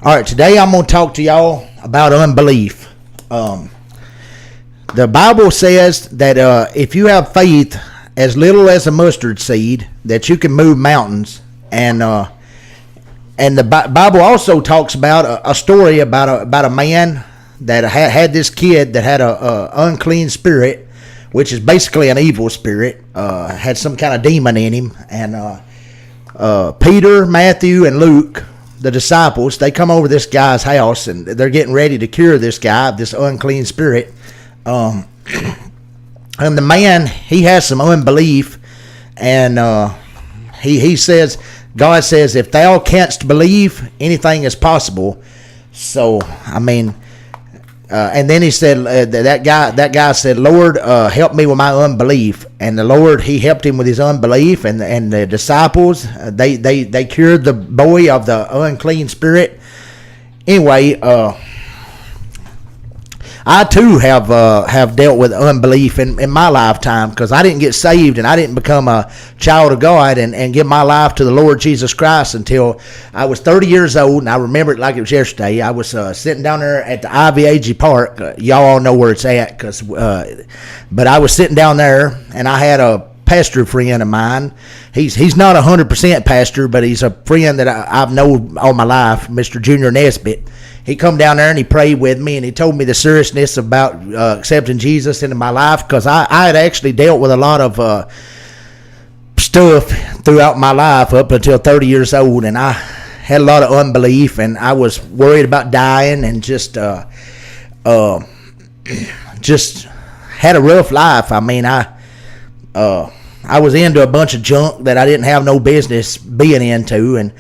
All right, today I'm going to talk to y'all about unbelief. The Bible says that if you have faith as little as a mustard seed, that you can move mountains. And the Bible also talks about a story about a man that had this kid that had a unclean spirit, which is basically an evil spirit, had some kind of demon in him. And Peter, Matthew, and Luke, the disciples, they come over this guy's house and they're getting ready to cure this guy of this unclean spirit. And the man, he has some unbelief, and he says, God says, if thou canst believe, anything is possible. So, I mean, and then he said, that guy said, Lord, help me with my unbelief. And the Lord, he helped him with his unbelief, and the disciples, they cured the boy of the unclean spirit. Anyway, I too have dealt with unbelief in my lifetime, because I didn't get saved and I didn't become a child of God and give my life to the Lord Jesus Christ until I was 30 years old. And I remember it like it was yesterday. I was sitting down there at the IVAG Park. Y'all all know where it's at, but I was sitting down there and I had a pastor friend of mine. He's not 100% pastor, but he's a friend that I've known all my life, Mr. Junior Nesbitt. He come down there and he prayed with me, and he told me the seriousness about accepting Jesus into my life, because I had actually dealt with a lot of stuff throughout my life up until 30 years old, and I had a lot of unbelief, and I was worried about dying, and just had a rough life. I mean, I was into a bunch of junk that I didn't have no business being into,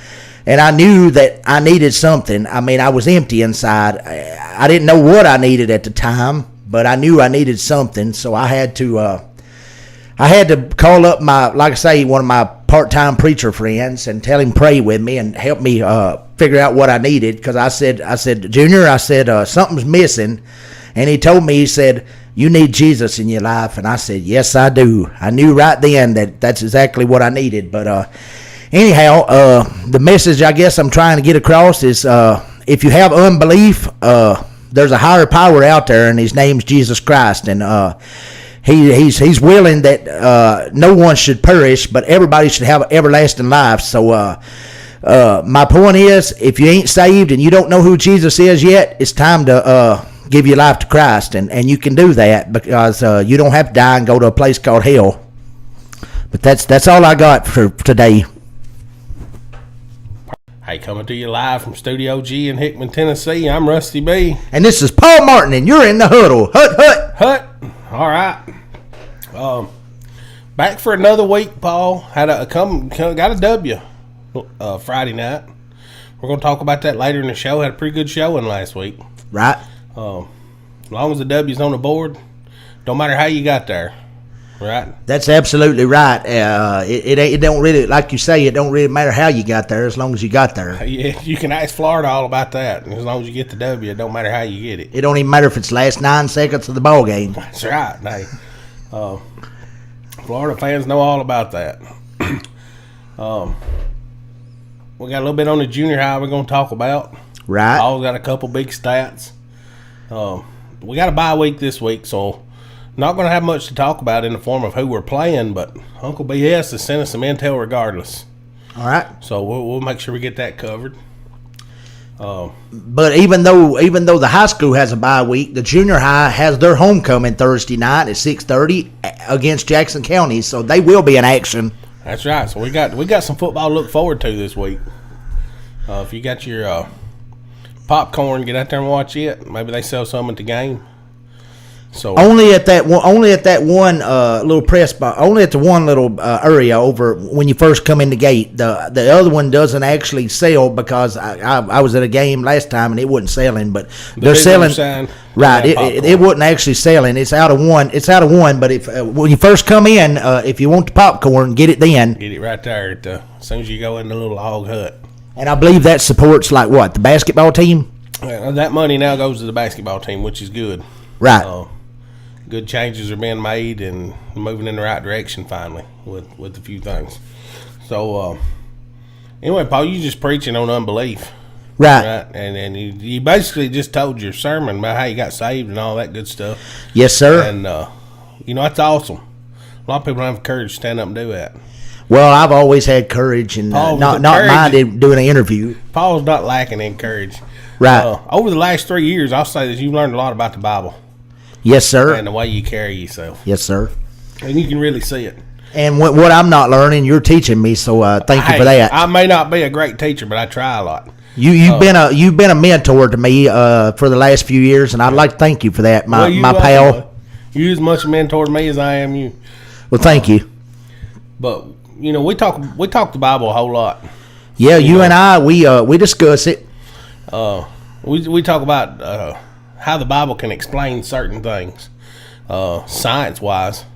and I knew that I needed something. I mean, I was empty inside. I didn't know what I needed at the time, but I knew I needed something. So I had to call up like I say, one of my part-time preacher friends and tell him pray with me and help me figure out what I needed. Because I said, Junior, something's missing. And he told me, he said, you need Jesus in your life. And I said, yes, I do. I knew right then that that's exactly what I needed. But anyhow, the message I guess I'm trying to get across is if you have unbelief, there's a higher power out there, and his name's Jesus Christ, and he's willing that no one should perish, but everybody should have everlasting life. So my point is, if you ain't saved and you don't know who Jesus is yet, it's time to give your life to Christ, and you can do that, because you don't have to die and go to a place called hell. But that's all I got for today. Hey, coming to you live from Studio G in Hickman, Tennessee. I'm Rusty B. And this is Paul Martin, and you're in the Huddle. Hut. All right. Back for another week, Paul. Got a W Friday night. We're going to talk about that later in the show. Had a pretty good showing last week. Right. As long as the W's on the board, don't matter how you got there. Right. That's absolutely right. It don't really, like you say, it don't really matter how you got there, as long as you got there. Yeah, you can ask Florida all about that. As long as you get the W, it don't matter how you get it. It don't even matter if it's the last 9 seconds of the ball game. That's right. Hey, Florida fans know all about that. We got a little bit on the junior high we're going to talk about. Right. All got a couple big stats. We got a bye week this week, so not going to have much to talk about in the form of who we're playing, but Uncle BS has sent us some intel regardless. All right. So we'll make sure we get that covered. But even though the high school has a bye week, the junior high has their homecoming Thursday night at 6:30 against Jackson County, so they will be in action. That's right. So we got some football to look forward to this week. If you got your popcorn, get out there and watch it. Maybe they sell some at the game. So only at that one little press box, only at the one little area over when you first come in the gate. The other one doesn't actually sell, because I was at a game last time and it wasn't selling, but they're selling. Right, it wasn't actually selling. It's out of one. But if when you first come in, if you want the popcorn, get it then. Get it right there as soon as you go in the little log hut. And I believe that supports the basketball team. That money now goes to the basketball team, which is good. Right. Good changes are being made and moving in the right direction finally with a few things. So anyway, Paul, you just preaching on unbelief. Right. And you basically just told your sermon about how you got saved and all that good stuff. Yes, sir. And, that's awesome. A lot of people don't have courage to stand up and do that. Well, I've always had courage and not minded doing an interview. Paul's not lacking in courage. Right. Over the last 3 years, I'll say that you've learned a lot about the Bible. Yes, sir. And the way you carry yourself. Yes, sir. And you can really see it. And what I'm not learning, you're teaching me, so thank you for that. I may not be a great teacher, but I try a lot. You've been a mentor to me for the last few years, and I'd like to thank you for that, my pal. You're as much a mentor to me as I am you. Well, thank you. But we talk the Bible a whole lot. Yeah, you and I we discuss it. We talk about how the Bible can explain certain things, science wise.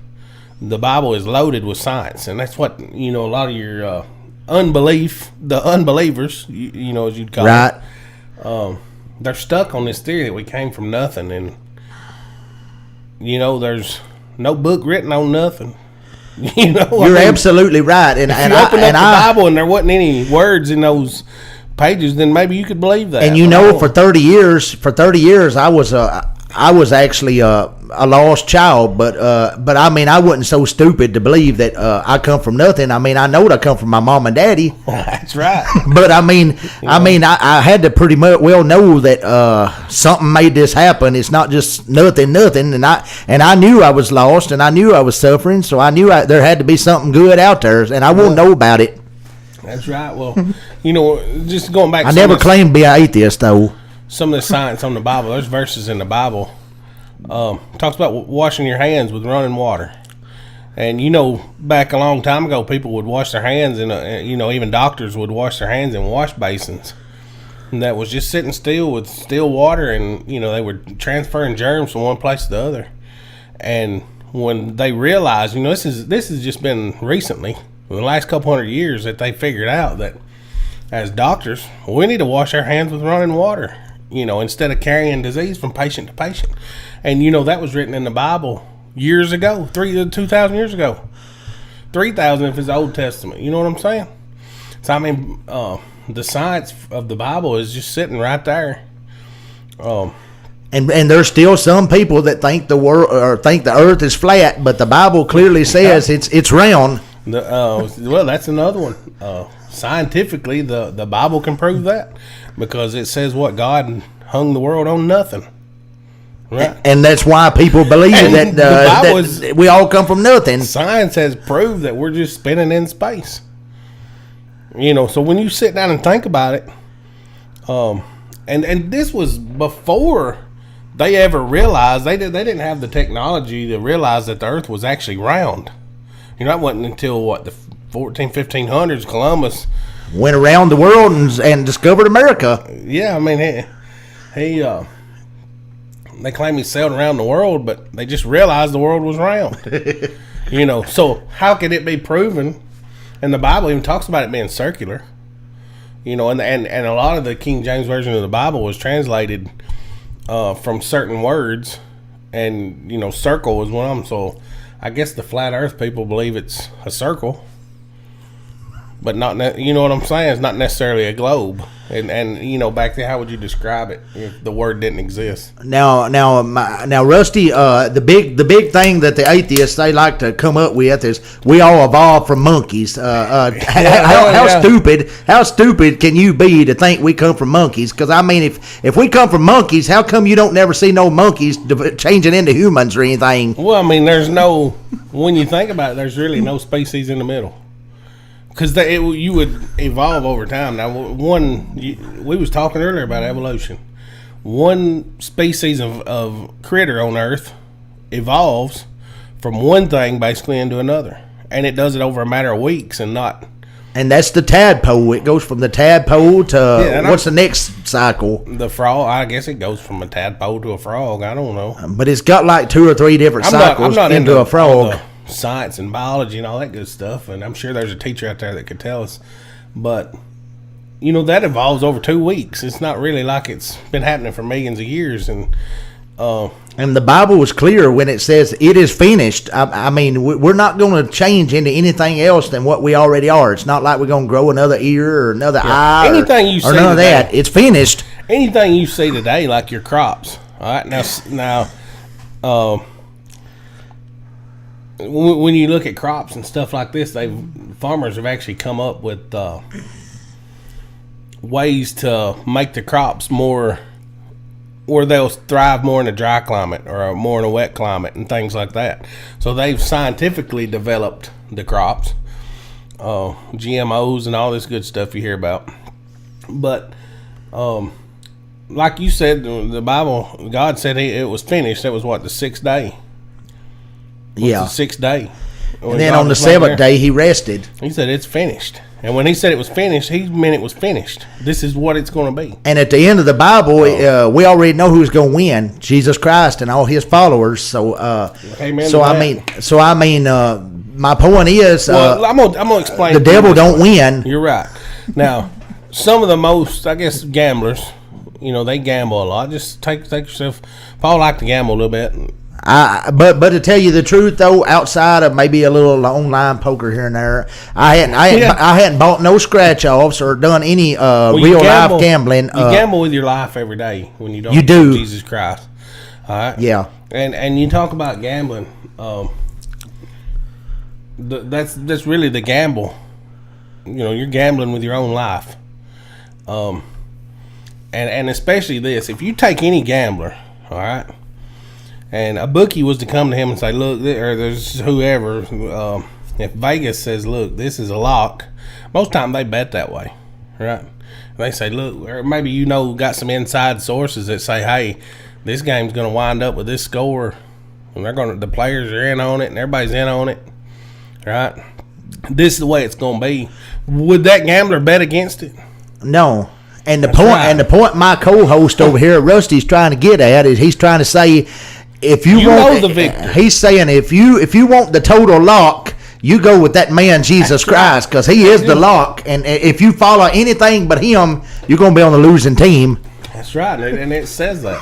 The Bible is loaded with science, and that's what a lot of your the unbelievers, as you'd call right. They're stuck on this theory that we came from nothing, and there's no book written on nothing. You're absolutely right, and if you open up the Bible and there wasn't any words in those pages, then maybe you could believe that. And for 30 years, I was actually a lost child, but I mean, I wasn't so stupid to believe that I come from nothing. I mean, I know I come from my mom and daddy. That's right. But I had to pretty much well know that something made this happen. It's not just nothing, and I knew I was lost, and I knew I was suffering, so I knew there had to be something good out there, and I wouldn't know about it. That's right. Well, just going back. I never claimed to be an atheist, though. Some of the science on the Bible. There's verses in the Bible talks about washing your hands with running water, and back a long time ago, people would wash their hands, and even doctors would wash their hands in wash basins, and that was just sitting still with still water, and they were transferring germs from one place to the other. And when they realized, this has just been recently, in the last couple 100 years, that they figured out that as doctors, we need to wash our hands with running water. Instead of carrying disease from patient to patient. And, that was written in the Bible years ago, 2,000 years ago. 3,000 if it's the Old Testament. You know what I'm saying? So, I mean, the science of the Bible is just sitting right there. And there's still some people that think the world or think the earth is flat, but the Bible clearly says it's round. Well, that's another one. Scientifically, the Bible can prove that, because it says what God hung the world on nothing, right? And that's why people believe that we all come from nothing. Science has proved that we're just spinning in space. So when you sit down and think about it, and this was before they ever realized they didn't have the technology to realize that the Earth was actually round. That wasn't until the 1500s, Columbus went around the world and discovered America. Yeah, I mean, he they claim he sailed around the world, but they just realized the world was round. So how could it be proven? And the Bible even talks about it being circular. And a lot of the King James Version of the Bible was translated from certain words, and circle was one of them. So I guess the flat Earth people believe it's a circle. But not, you know what I'm saying? It's not necessarily a globe. And back then, how would you describe it if the word didn't exist? Now, Rusty, the big thing that the atheists they like to come up with is we all evolved from monkeys. How stupid can you be to think we come from monkeys? Because I mean, if we come from monkeys, how come you don't never see no monkeys changing into humans or anything? Well, I mean, when you think about it, there's really no species in the middle. Because you would evolve over time. Now, we was talking earlier about evolution. One species of critter on Earth evolves from one thing basically into another, and it does it over a matter of weeks and not. And that's the tadpole. It goes from the tadpole to what's the next cycle? The frog. I guess it goes from a tadpole to a frog. I don't know. But it's got like 2 or 3 different cycles into a frog. Science and biology and all that good stuff, and I'm sure there's a teacher out there that could tell us, but that evolves over 2 weeks. It's not really like it's been happening for millions of years. And And the Bible was clear when it says it is finished. I mean, we're not going to change into anything else than what we already are. It's not like we're going to grow another ear or another eye anything you or see none of today, that. It's finished. Anything you see today, like your crops. All right, now, when you look at crops and stuff like this, farmers have actually come up with ways to make the crops more, where they'll thrive more in a dry climate or more in a wet climate and things like that. So they've scientifically developed the crops, GMOs and all this good stuff you hear about. But like you said, the Bible, God said it was finished. That was what, the sixth day? Yeah. The sixth day. And then on the seventh day, he rested. He said it's finished. And when he said it was finished, he meant it was finished. This is what it's going to be. And at the end of the Bible, we already know who's going to win: Jesus Christ and all His followers. So, my point is, I'm gonna explain. The devil don't win. You're right. Now, some of the most, I guess, gamblers, they gamble a lot. Just take yourself. Paul liked to gamble a little bit. But to tell you the truth, though, outside of maybe a little online poker here and there, I hadn't bought no scratch offs or done any real life gambling. You gamble with your life every day when you don't. You do. Jesus Christ. All right. Yeah. And you talk about gambling. That's really the gamble. You're gambling with your own life. And especially this, if you take any gambler, all right. And a bookie was to come to him and say, look, or there's whoever, if Vegas says, look, this is a lock, most time they bet that way, right? They say, look, or maybe got some inside sources that say, hey, this game's going to wind up with this score, and the players are in on it, and everybody's in on it, right? This is the way it's going to be. Would that gambler bet against it? No. And the point my co-host over here, Rusty's trying to get at is he's trying to say, if you want the victor. He's saying if you want the total lock, you go with that man Jesus Christ, because he is the lock. And if you follow anything but him, you're going to be on the losing team. That's right, and it says that.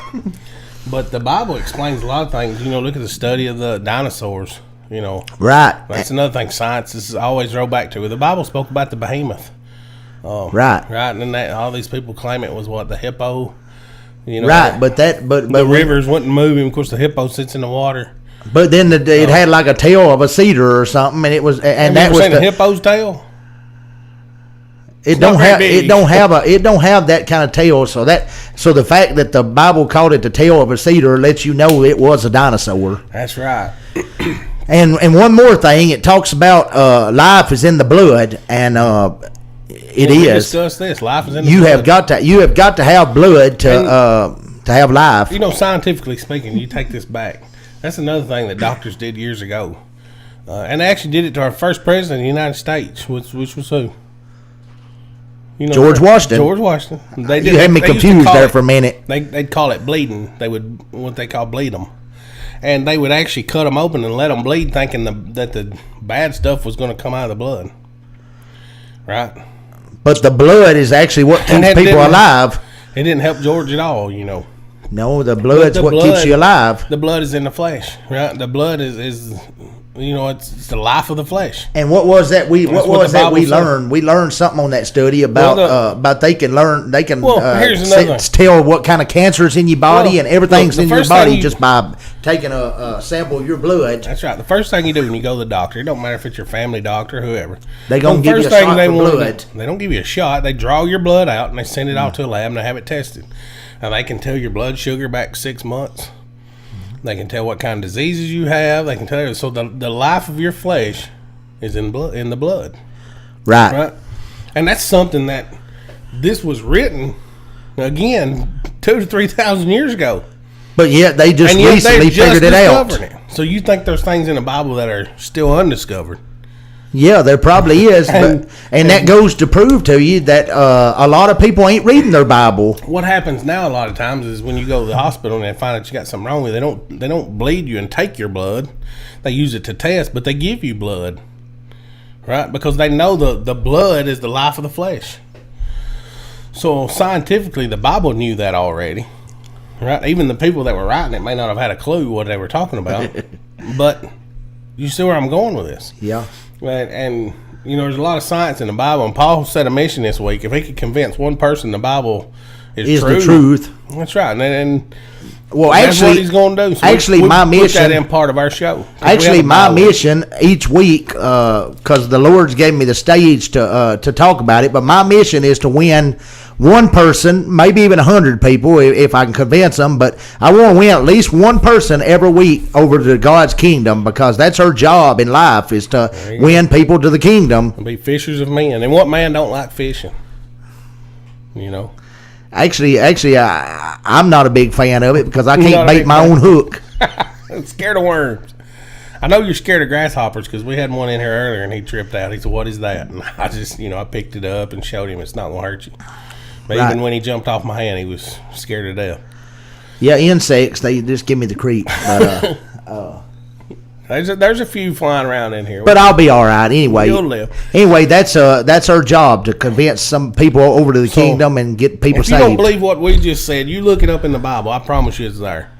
But the Bible explains a lot of things. Look at the study of the dinosaurs. Right. That's another thing science is always roll back to. The Bible spoke about the behemoth. Right. And then all these people claim it was what, the hippo. Right, but the rivers wouldn't move him. Of course, the hippo sits in the water. But then it had like a tail of a cedar or something, and it was, and that was the hippo's tail. It don't have that kind of tail. So the fact that the Bible called it the tail of a cedar lets you know it was a dinosaur. That's right. And one more thing, it talks about life is in the blood, and it is. We discussed this. Life is in the blood. You have got to have blood to have life. Scientifically speaking, you take this back. That's another thing that doctors did years ago, and they actually did it to our first president of the United States, which was who? George Washington. George Washington. You had me confused there for a minute. They'd call it bleeding. They would what they call bleed them, and they would actually cut them open and let them bleed, thinking that the bad stuff was going to come out of the blood. Right. But the blood is actually what keeps people alive. It didn't help George at all, No, the blood's what keeps you alive. The blood is in the flesh, right? The blood is it's the life of the flesh. And what was that we learned? We learned something on that study about they can tell what kind of cancer is in your body, and everything's in your body just by taking a sample of your blood. That's right. The first thing you do when you go to the doctor, it don't matter if it's your family doctor or whoever, they gonna give you a shot for blood. They don't give you a shot. They draw your blood out and they send it out to a lab and they have it tested. And they can tell your blood sugar back 6 months. They can tell what kind of diseases you have. They can tell you. So the life of your flesh is in the blood. Right. And that's something that this was written, again, 2,000 to 3,000 years ago. But yet they just recently figured it out. So you think there's things in the Bible that are still undiscovered? Yeah, there probably is, and that goes to prove to you that a lot of people ain't reading their Bible. What happens now a lot of times is when you go to the hospital and they find out you got something wrong with you, they don't bleed you and take your blood. They use it to test, but they give you blood, right? Because they know the blood is the life of the flesh. So scientifically, the Bible knew that already, Right. Even the people that were writing it may not have had a clue what they were talking about. But you see where I'm going with this. Yeah. And there's a lot of science in the Bible. And Paul set a mission this week. If he could convince one person the Bible is true, the truth. That's right. And well, that's actually, what he's going to do. So actually, we my mission. Put that in part of our show. Actually, my mission each week, because the Lord's gave me the stage to talk about it. But my mission is to win one person, maybe even 100 people, if I can convince them. But I want to win at least one person every week over to God's kingdom, because that's our job in life, is to win people to the kingdom. And be fishers of men. And what man don't like fishing? Actually, I'm not a big fan of it because I can't bait my own hook. I'm scared of worms. I know you're scared of grasshoppers because we had one in here earlier and he tripped out. He said, "What is that?" And I just, I picked it up and showed him it's not going to hurt you. But even when he jumped off my hand, he was scared to death. Yeah, insects, they just give me the creep. But, there's a few flying around in here. But I'll be all right anyway. You'll live. Anyway, that's our job, to convince some people over to the kingdom and get people saved. If you don't believe what we just said, you look it up in the Bible. I promise you it's there.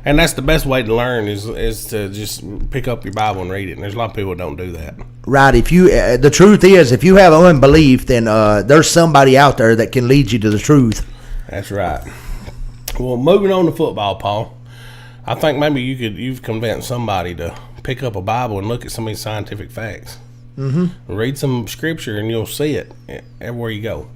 And that's the best way to learn is to just pick up your Bible and read it. And there's a lot of people that don't do that. Right. If you, the truth is, if you have unbelief, then there's somebody out there that can lead you to the truth. That's right. Well, moving on to football, Paul. I think maybe you've convinced somebody to pick up a Bible and look at some of these scientific facts. Mm-hmm. Read some scripture and you'll see it everywhere you go.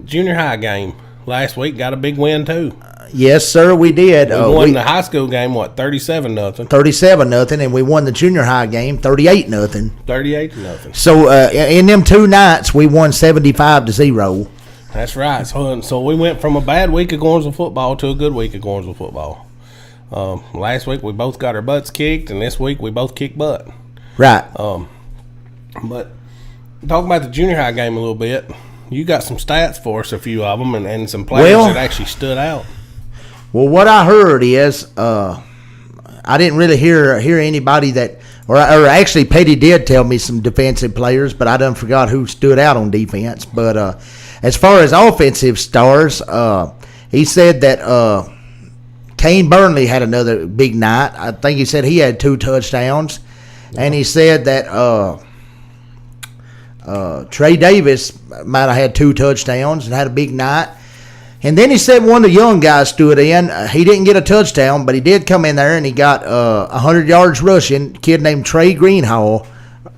Junior high game last week got a big win too. Yes, sir, we did. We won the high school game, 37-0. 37-0, and we won the junior high game 38-0. 38-0. So in them 2 nights, we won 75-0. That's right. So we went from a bad week of Gordonsville football to a good week of Gordonsville football. Last week we both got our butts kicked, and this week we both kicked butt. Right. But talking about the junior high game a little bit, you got some stats for us, a few of them, and some players that actually stood out. Well, what I heard is, I didn't really hear anybody that, or actually Petty did tell me some defensive players, but I done forgot who stood out on defense. But as far as offensive stars, he said that Kane Burnley had another big night. I think he said he had 2 touchdowns, and he said that Trey Davis might have had 2 touchdowns and had a big night. And then he said one of the young guys stood in. He didn't get a touchdown, but he did come in there and he got 100 yards rushing. A kid named Trey Greenhall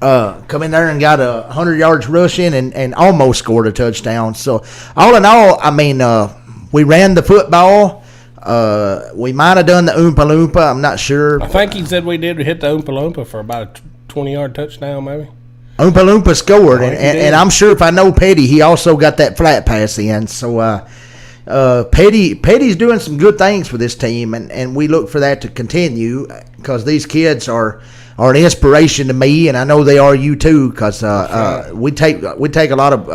come in there and got 100 yards rushing and almost scored a touchdown. So all in all, I mean, we ran the football. We might have done the Oompa Loompa. I'm not sure. I think he said we did hit the Oompa Loompa for about a 20-yard touchdown, maybe. Oompa Loompa scored, and I'm sure if I know Petty, he also got that flat pass in. So Petty's doing some good things for this team, and we look for that to continue because these kids are an inspiration to me, and I know they are you too. Because we take a lot of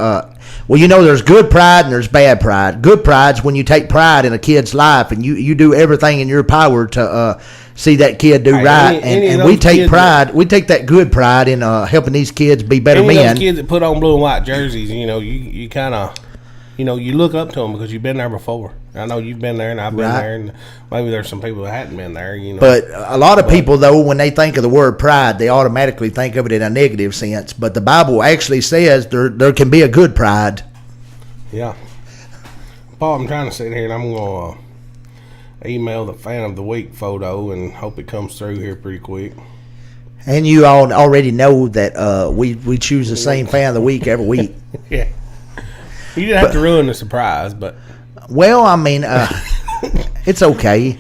there's good pride and there's bad pride. Good pride's when you take pride in a kid's life and you do everything in your power to see that kid do right, and we take pride. We take that good pride in helping these kids be better men. Those kids that put on blue and white jerseys, you kind of. You look up to them because you've been there before. I know you've been there, and I've been there, and maybe there's some people that hadn't been there. But a lot of people, though, when they think of the word pride, they automatically think of it in a negative sense. But the Bible actually says there can be a good pride. Yeah. Paul, I'm trying to sit here, and I'm going to email the Fan of the Week photo and hope it comes through here pretty quick. And you all already know that we choose the same Fan of the Week every week. Yeah. You didn't have to ruin the surprise, but... Well, I mean, it's okay.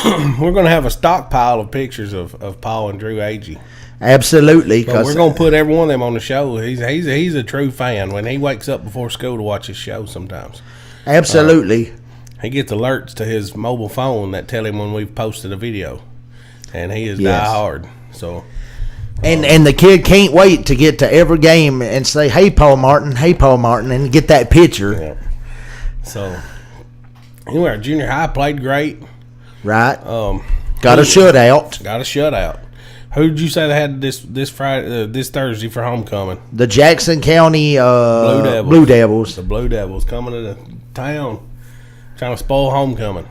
We're going to have a stockpile of pictures of Paul and Drew Agee. Absolutely. But we're going to put every one of them on the show. He's a true fan when he wakes up before school to watch his show sometimes. Absolutely. He gets alerts to his mobile phone that tell him when we've posted a video. And he is die hard. So... And the kid can't wait to get to every game and say, hey, Paul Martin, and get that picture. Yeah. So, anyway, our junior high played great. Right. Got a shutout. Who did you say they had this Friday, this Thursday for homecoming? The Jackson County Blue Devils. The Blue Devils coming to the town. trying to spoil homecoming.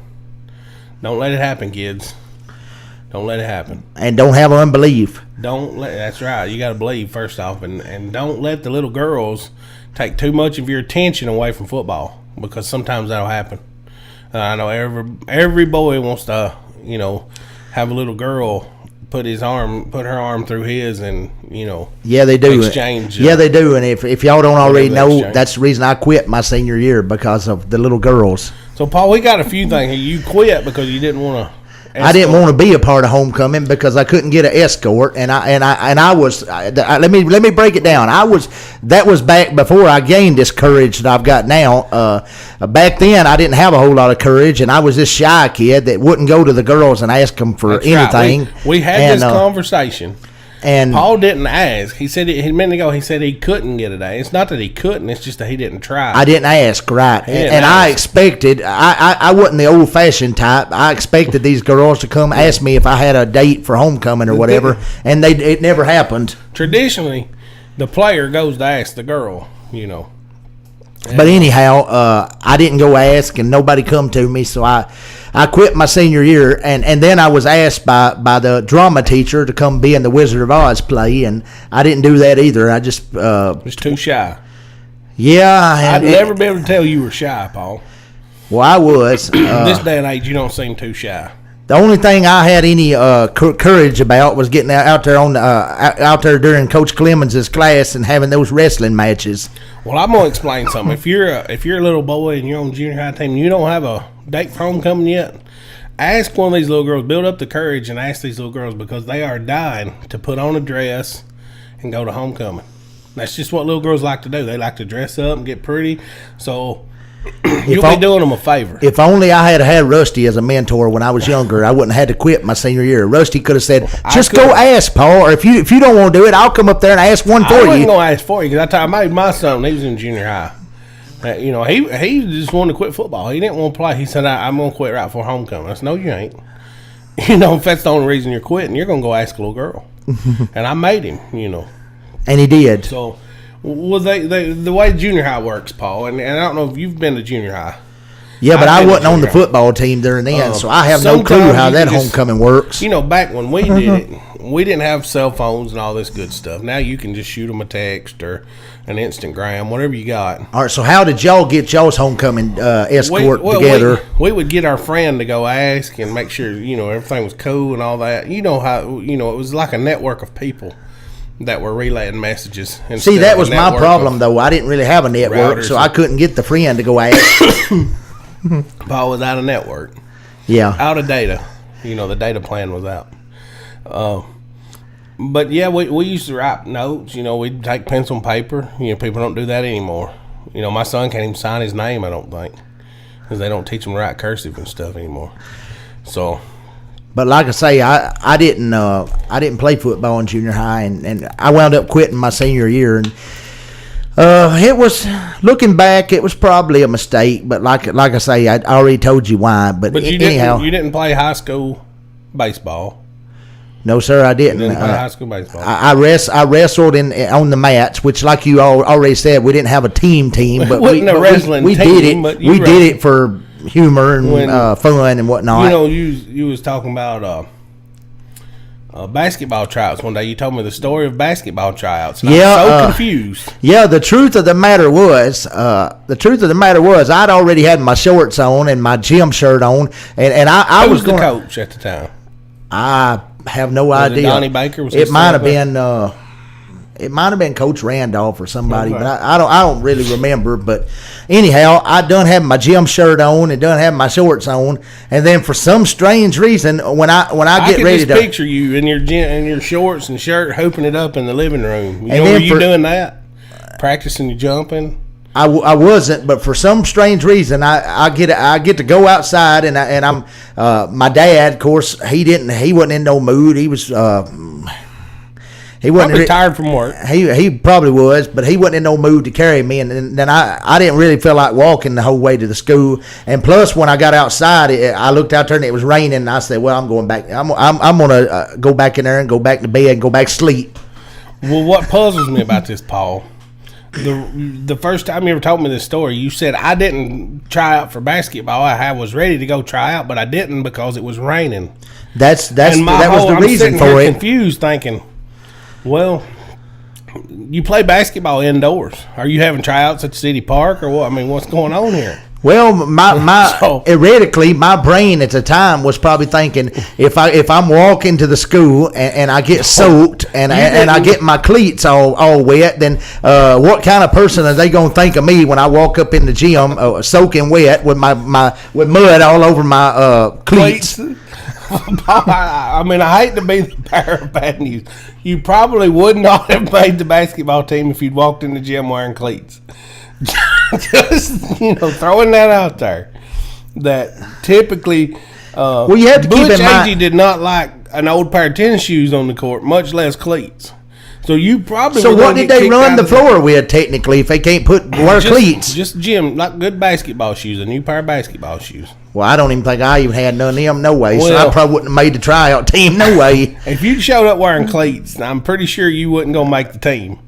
Don't let it happen, kids. Don't let it happen. And don't have unbelief. That's right. You got to believe first off, and don't let the little girls take too much of your attention away from football, because sometimes that'll happen. I know every boy wants to, have a little girl put her arm through his, and yeah, they do exchange. Yeah, they do. And if y'all don't already know, that's the reason I quit my senior year, because of the little girls. So Paul, we got a few things here. You quit because you didn't want to. I didn't want to be a part of homecoming because I couldn't get an escort, and I was. Let me break it down. That was back before I gained this courage that I've got now. Back then, I didn't have a whole lot of courage, and I was this shy kid that wouldn't go to the girls and ask them for anything. Right. We had this conversation. And Paul didn't ask. He said a minute ago. He said he couldn't get it. It's not that he couldn't. It's just that he didn't try. I didn't ask, right? And I expected. I wasn't the old fashioned type. I expected these girls to come ask me if I had a date for homecoming or whatever, and it never happened. Traditionally, the player goes to ask the girl. But anyhow, I didn't go ask, and nobody come to me, so I quit my senior year, and then I was asked by the drama teacher to come be in the Wizard of Oz play, and I didn't do that either. I just was too shy. Yeah, I'd never be able to tell you were shy, Paul. Well, I was. This day and age, you don't seem too shy. The only thing I had any courage about was getting out there during Coach Clemens' class and having those wrestling matches. Well, I'm gonna explain something. If you're a little boy and you're on the junior high team and you don't have a date for homecoming yet, ask one of these little girls. Build up the courage and ask these little girls, because they are dying to put on a dress and go to homecoming. That's just what little girls like to do. They like to dress up and get pretty. So you'll be doing them a favor. If only I had Rusty as a mentor when I was younger, I wouldn't have had to quit my senior year. Rusty could have said, just go ask, Paul, or if you don't want to do it, I'll come up there and ask one for you. I wasn't going to ask for you, because I made my son, he was in junior high. He just wanted to quit football. He didn't want to play. He said, I'm going to quit right before homecoming. I said, no, you ain't. If that's the only reason you're quitting, you're going to go ask a little girl. And I made him, And he did. So, well, the way junior high works, Paul, and I don't know if you've been to junior high. Yeah, but I wasn't on the football team during then, so I have no clue how that homecoming works. Back when we did it, we didn't have cell phones and all this good stuff. Now you can just shoot them a text or an Instagram, whatever you got. All right, so how did y'all get y'all's homecoming escort together? We would get our friend to go ask and make sure, everything was cool and all that. It was like a network of people that were relaying messages. See, that was my problem, though. I didn't really have a network, so I couldn't get the friend to go ask. Paul was out of network. Yeah. Out of data. The data plan was out. But, yeah, we used to write notes. We'd take pencil and paper. People don't do that anymore. My son can't even sign his name, I don't think, because they don't teach him to write cursive and stuff anymore. So... But like I say, I didn't play football in junior high, and I wound up quitting my senior year. And it was, looking back, it was probably a mistake. But like I say, I already told you why. But anyhow, you didn't play high school baseball. No, sir, I didn't. You didn't play high school baseball. I wrestled on the mats, which, like you already said, we didn't have a team. But it wasn't a wrestling we team. Did it. We did it for humor and fun and whatnot. You was talking about basketball tryouts one day. You told me the story of basketball tryouts. And I was so confused. Yeah, the truth of the matter was, I'd already had my shorts on and my gym shirt on, and I was the coach at the time. I have no idea. Donnie Baker was. It might have been. It might have been Coach Randolph or somebody, but I don't really remember. But anyhow, I done have my gym shirt on and done have my shorts on, and then for some strange reason, when I get ready to picture you in your shorts and shirt, hooping it up in the living room. Were you doing that? Practicing your jumping? I wasn't, but for some strange reason, I get to go outside, and I'm my dad. Of course, he wasn't in no mood. He was. He wasn't probably tired from work. He probably was, but he wasn't in no mood to carry me. And then I didn't really feel like walking the whole way to the school. And plus, when I got outside, I looked out there and it was raining. And I said, "Well, I'm going back. I'm gonna go back in there and go back to bed and go back to sleep." Well, what puzzles me about this, Paul, The first time you ever told me this story, you said I didn't try out for basketball. I was ready to go try out, but I didn't because it was raining. That was the reason for it. Confused, thinking, well, you play basketball indoors. Are you having tryouts at the city park or what? I mean, what's going on here? Well, theoretically, my brain at the time was probably thinking, if I'm walking to the school and I get soaked and I get my cleats all wet, then what kind of person are they gonna think of me when I walk up in the gym soaking wet with with mud all over my cleats? I mean, I hate to be the bearer of bad news. You probably would not have made the basketball team if you'd walked in the gym wearing cleats. Just throwing that out there. That typically, well, you have to keep in mind, Agee did not like an old pair of tennis shoes on the court, much less cleats. So you probably. So what did they run the floor with technically if they can't wear cleats? Just gym, like good basketball shoes, a new pair of basketball shoes. Well, I don't even think I even had none of them, no way. So I probably wouldn't have made the tryout team, no way. If you showed up wearing cleats, I'm pretty sure you wasn't gonna make the team.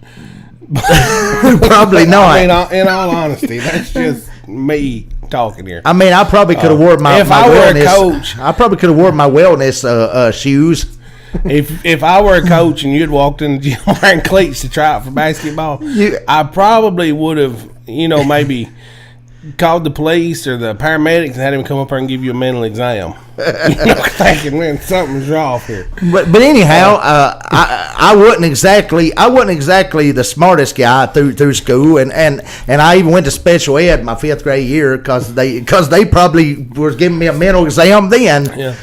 Probably not. I mean, in all honesty, that's just me talking here. I mean, I probably could have worn my wellness. Coach, I probably could have worn my wellness shoes. If I were a coach and you'd walked in the gym wearing cleats to try out for basketball, I probably would have, maybe called the police or the paramedics and had him come up here and give you a mental exam. Thinking, man, something's off here. But anyhow, I wasn't exactly the smartest guy through school, and I even went to special ed my 5th grade year because they probably was giving me a mental exam then. Yeah.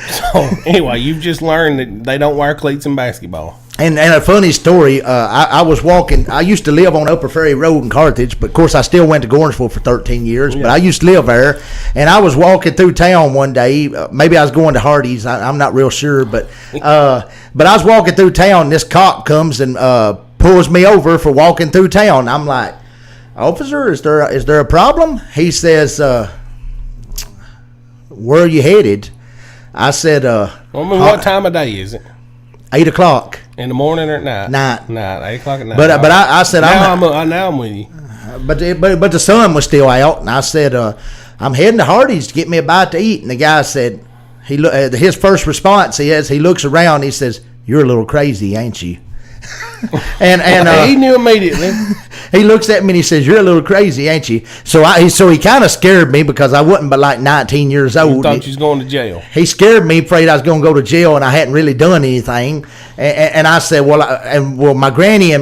So anyway, you've just learned that they don't wear cleats in basketball. And a funny story, I was walking. I used to live on Upper Ferry Road in Carthage, but of course I still went to Gordonsville for 13 years. Yeah. But I used to live there, and I was walking through town one day. Maybe I was going to Hardee's. I'm not real sure, but I was walking through town. And this cop comes and pulls me over for walking through town. I'm like, "Officer, is there a problem?" He says, "Where are you headed?" I said, what time of day is it? 8 o'clock. In the morning or at night? Night. 8 o'clock at night. But I said, now I'm with you. But the sun was still out, and I said, I'm heading to Hardee's to get me a bite to eat. And the guy said, his first response he looks around, he says, "You're a little crazy, ain't you?" and he knew immediately. He looks at me and he says, "You're a little crazy, ain't you?" So he kind of scared me because I wasn't but like 19 years old. You thought you was going to jail. He scared me, afraid I was going to go to jail, and I hadn't really done anything. And I said, "Well, my granny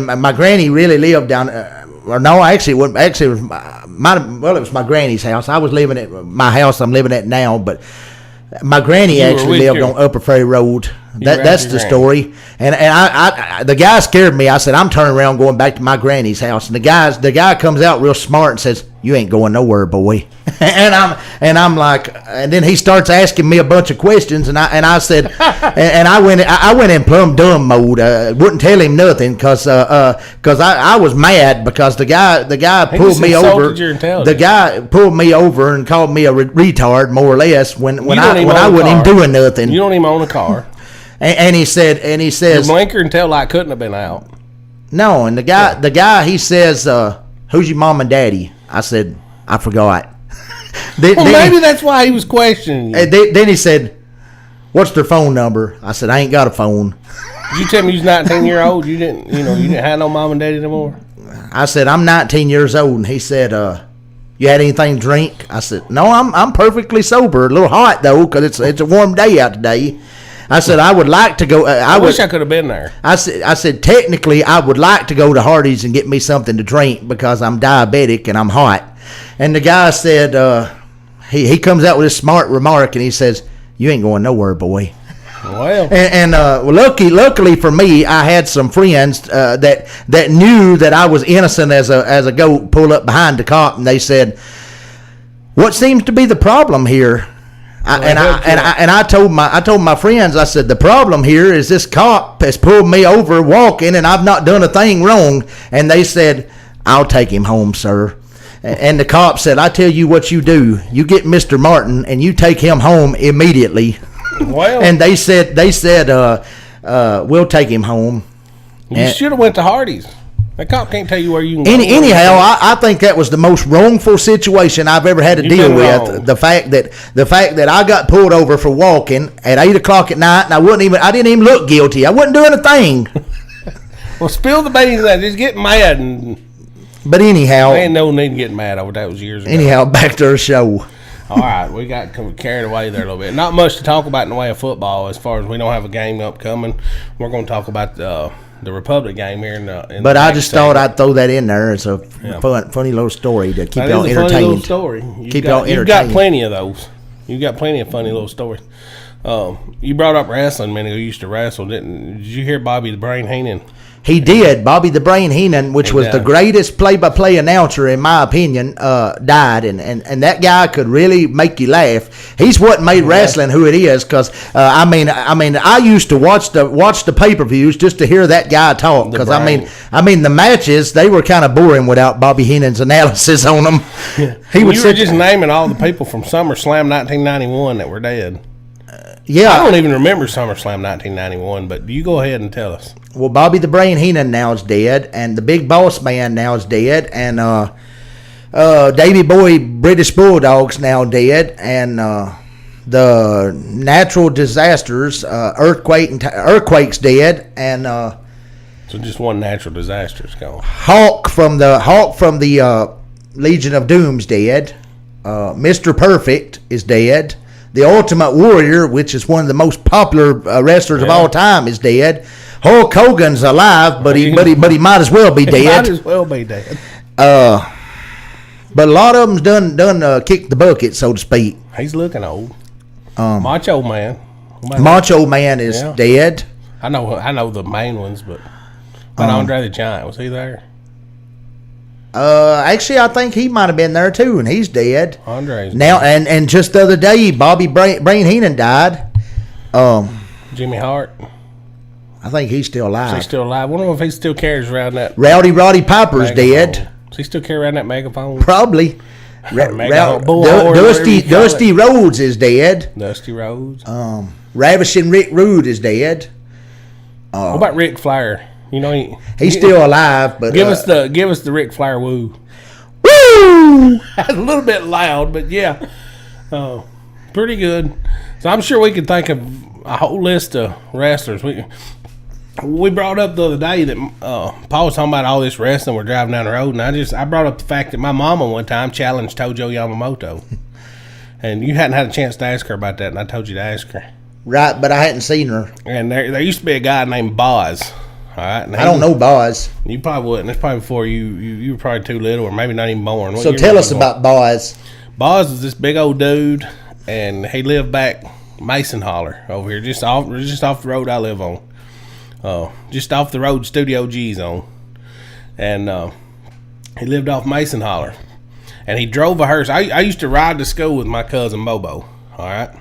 really lived down." Or no, actually, it was my granny's house. I was living at my house I'm living at now, but my granny actually lived on Upper Ferry Road. That's the story. And I the guy scared me. I said, "I'm turning around going back to my granny's house." And the guy comes out real smart and says, "You ain't going nowhere, boy." and I'm like, and then he starts asking me a bunch of questions, and I said, and I went in plumb dumb mode. Wouldn't tell him nothing because I was mad because the guy pulled me over. The guy pulled me over and called me a retard, more or less, when I wasn't even doing nothing. You don't even own a car. And he says, your blinker and tail light couldn't have been out. No, and the guy he says, "Who's your mom and daddy?" I said, "I forgot." Maybe that's why he was questioning you. Then he said, "What's their phone number?" I said, "I ain't got a phone." Did you tell me you was 19 years old? You didn't have no mom and daddy anymore? I said, "I'm 19 years old," and he said, "You had anything to drink?" I said, "No, I'm perfectly sober. A little hot though, because it's a warm day out today." I said, "I would like to go." I wish I could have been there. I said, technically, I would like to go to Hardee's and get me something to drink because I'm diabetic and I'm hot. And the guy said, he comes out with this smart remark and he says, "You ain't going nowhere, boy." Well, and luckily for me, I had some friends that knew that I was innocent as a goat. Pulled up behind the cop and they said, "What seems to be the problem here?" I told my friends, I said, "The problem here is this cop has pulled me over walking and I've not done a thing wrong." And they said, "I'll take him home, sir." And the cop said, "I tell you what you do. You get Mr. Martin and you take him home immediately." Well, and they said, "We'll take him home." You should have went to Hardee's. The cop can't tell you where you can go. Anyhow, I think that was the most wrongful situation I've ever had to deal with. Wrong. The fact that I got pulled over for walking at 8:00 at night, and I didn't even look guilty. I wasn't doing a thing. Well, spill the beans. Just get mad. But anyhow, I ain't no need to get mad over that. Was years ago. Anyhow, back to our show. All right, we got carried away there a little bit. Not much to talk about in the way of football, as far as we don't have a game upcoming. We're going to talk about the Republic game here But I just thought I'd throw that in there as a funny little story to keep y'all entertained. Funny little story. Keep y'all entertained. You've got plenty of those. You've got plenty of funny little stories. You brought up wrestling a minute ago. You used to wrestle, did you hear Bobby the Brain Heenan? He did. Bobby the Brain Heenan, which was the greatest play-by-play announcer, in my opinion, died. And that guy could really make you laugh. He's what made wrestling who it is. Because I used to watch the pay-per-views just to hear that guy talk. Because the matches, they were kind of boring without Bobby Heenan's analysis on them. Yeah. You were just naming all the people from SummerSlam 1991 that were dead. Yeah, I don't even remember SummerSlam 1991, but you go ahead and tell us. Well, Bobby the Brain Heenan now is dead, and the Big Boss Man now is dead, and Davey Boy British Bulldogs now dead, and the natural disasters, earthquakes dead, and so just one natural disaster is gone. Hawk from the Legion of Doom's dead. Mr. Perfect is dead. The Ultimate Warrior, which is one of the most popular wrestlers of all time, is dead. Hulk Hogan's alive, but he might as well be dead. Might as well be dead. But a lot of them's done kicked the bucket, so to speak. He's looking old. Macho Man. Macho Man is dead. I know the main ones, but Andre the Giant, was he there? Actually, I think he might have been there too, and he's dead. Andre's now, dead. And just the other day, Bobby Brain Heenan died. Jimmy Hart. I think he's still alive. He's still alive. I wonder if he still carries around that. Roddy Piper's dead. Does he still carry around that megaphone? Probably. Dusty Rhodes is dead. Dusty Rhodes. Ravishing Rick Rude is dead. What about Ric Flair? You know he's still alive, but give us the Ric Flair woo. Woo! A little bit loud, but yeah, pretty good. So I'm sure we could think of a whole list of wrestlers. We brought up the other day that Paul was talking about all this wrestling. We're driving down the road, and I brought up the fact that my mama one time challenged Tojo Yamamoto, and you hadn't had a chance to ask her about that, and I told you to ask her. Right, but I hadn't seen her. And there used to be a guy named Boz. All right, I don't know Boz. You probably wouldn't. It's probably before you were probably too little, or maybe not even born. So tell us about Boz. Boz was this big old dude, and he lived back Mason Holler over here, just off the road I live on, just off the road Studio G's on, and he lived off Mason Holler, and he drove a hearse. I used to ride to school with my cousin Bobo. All right,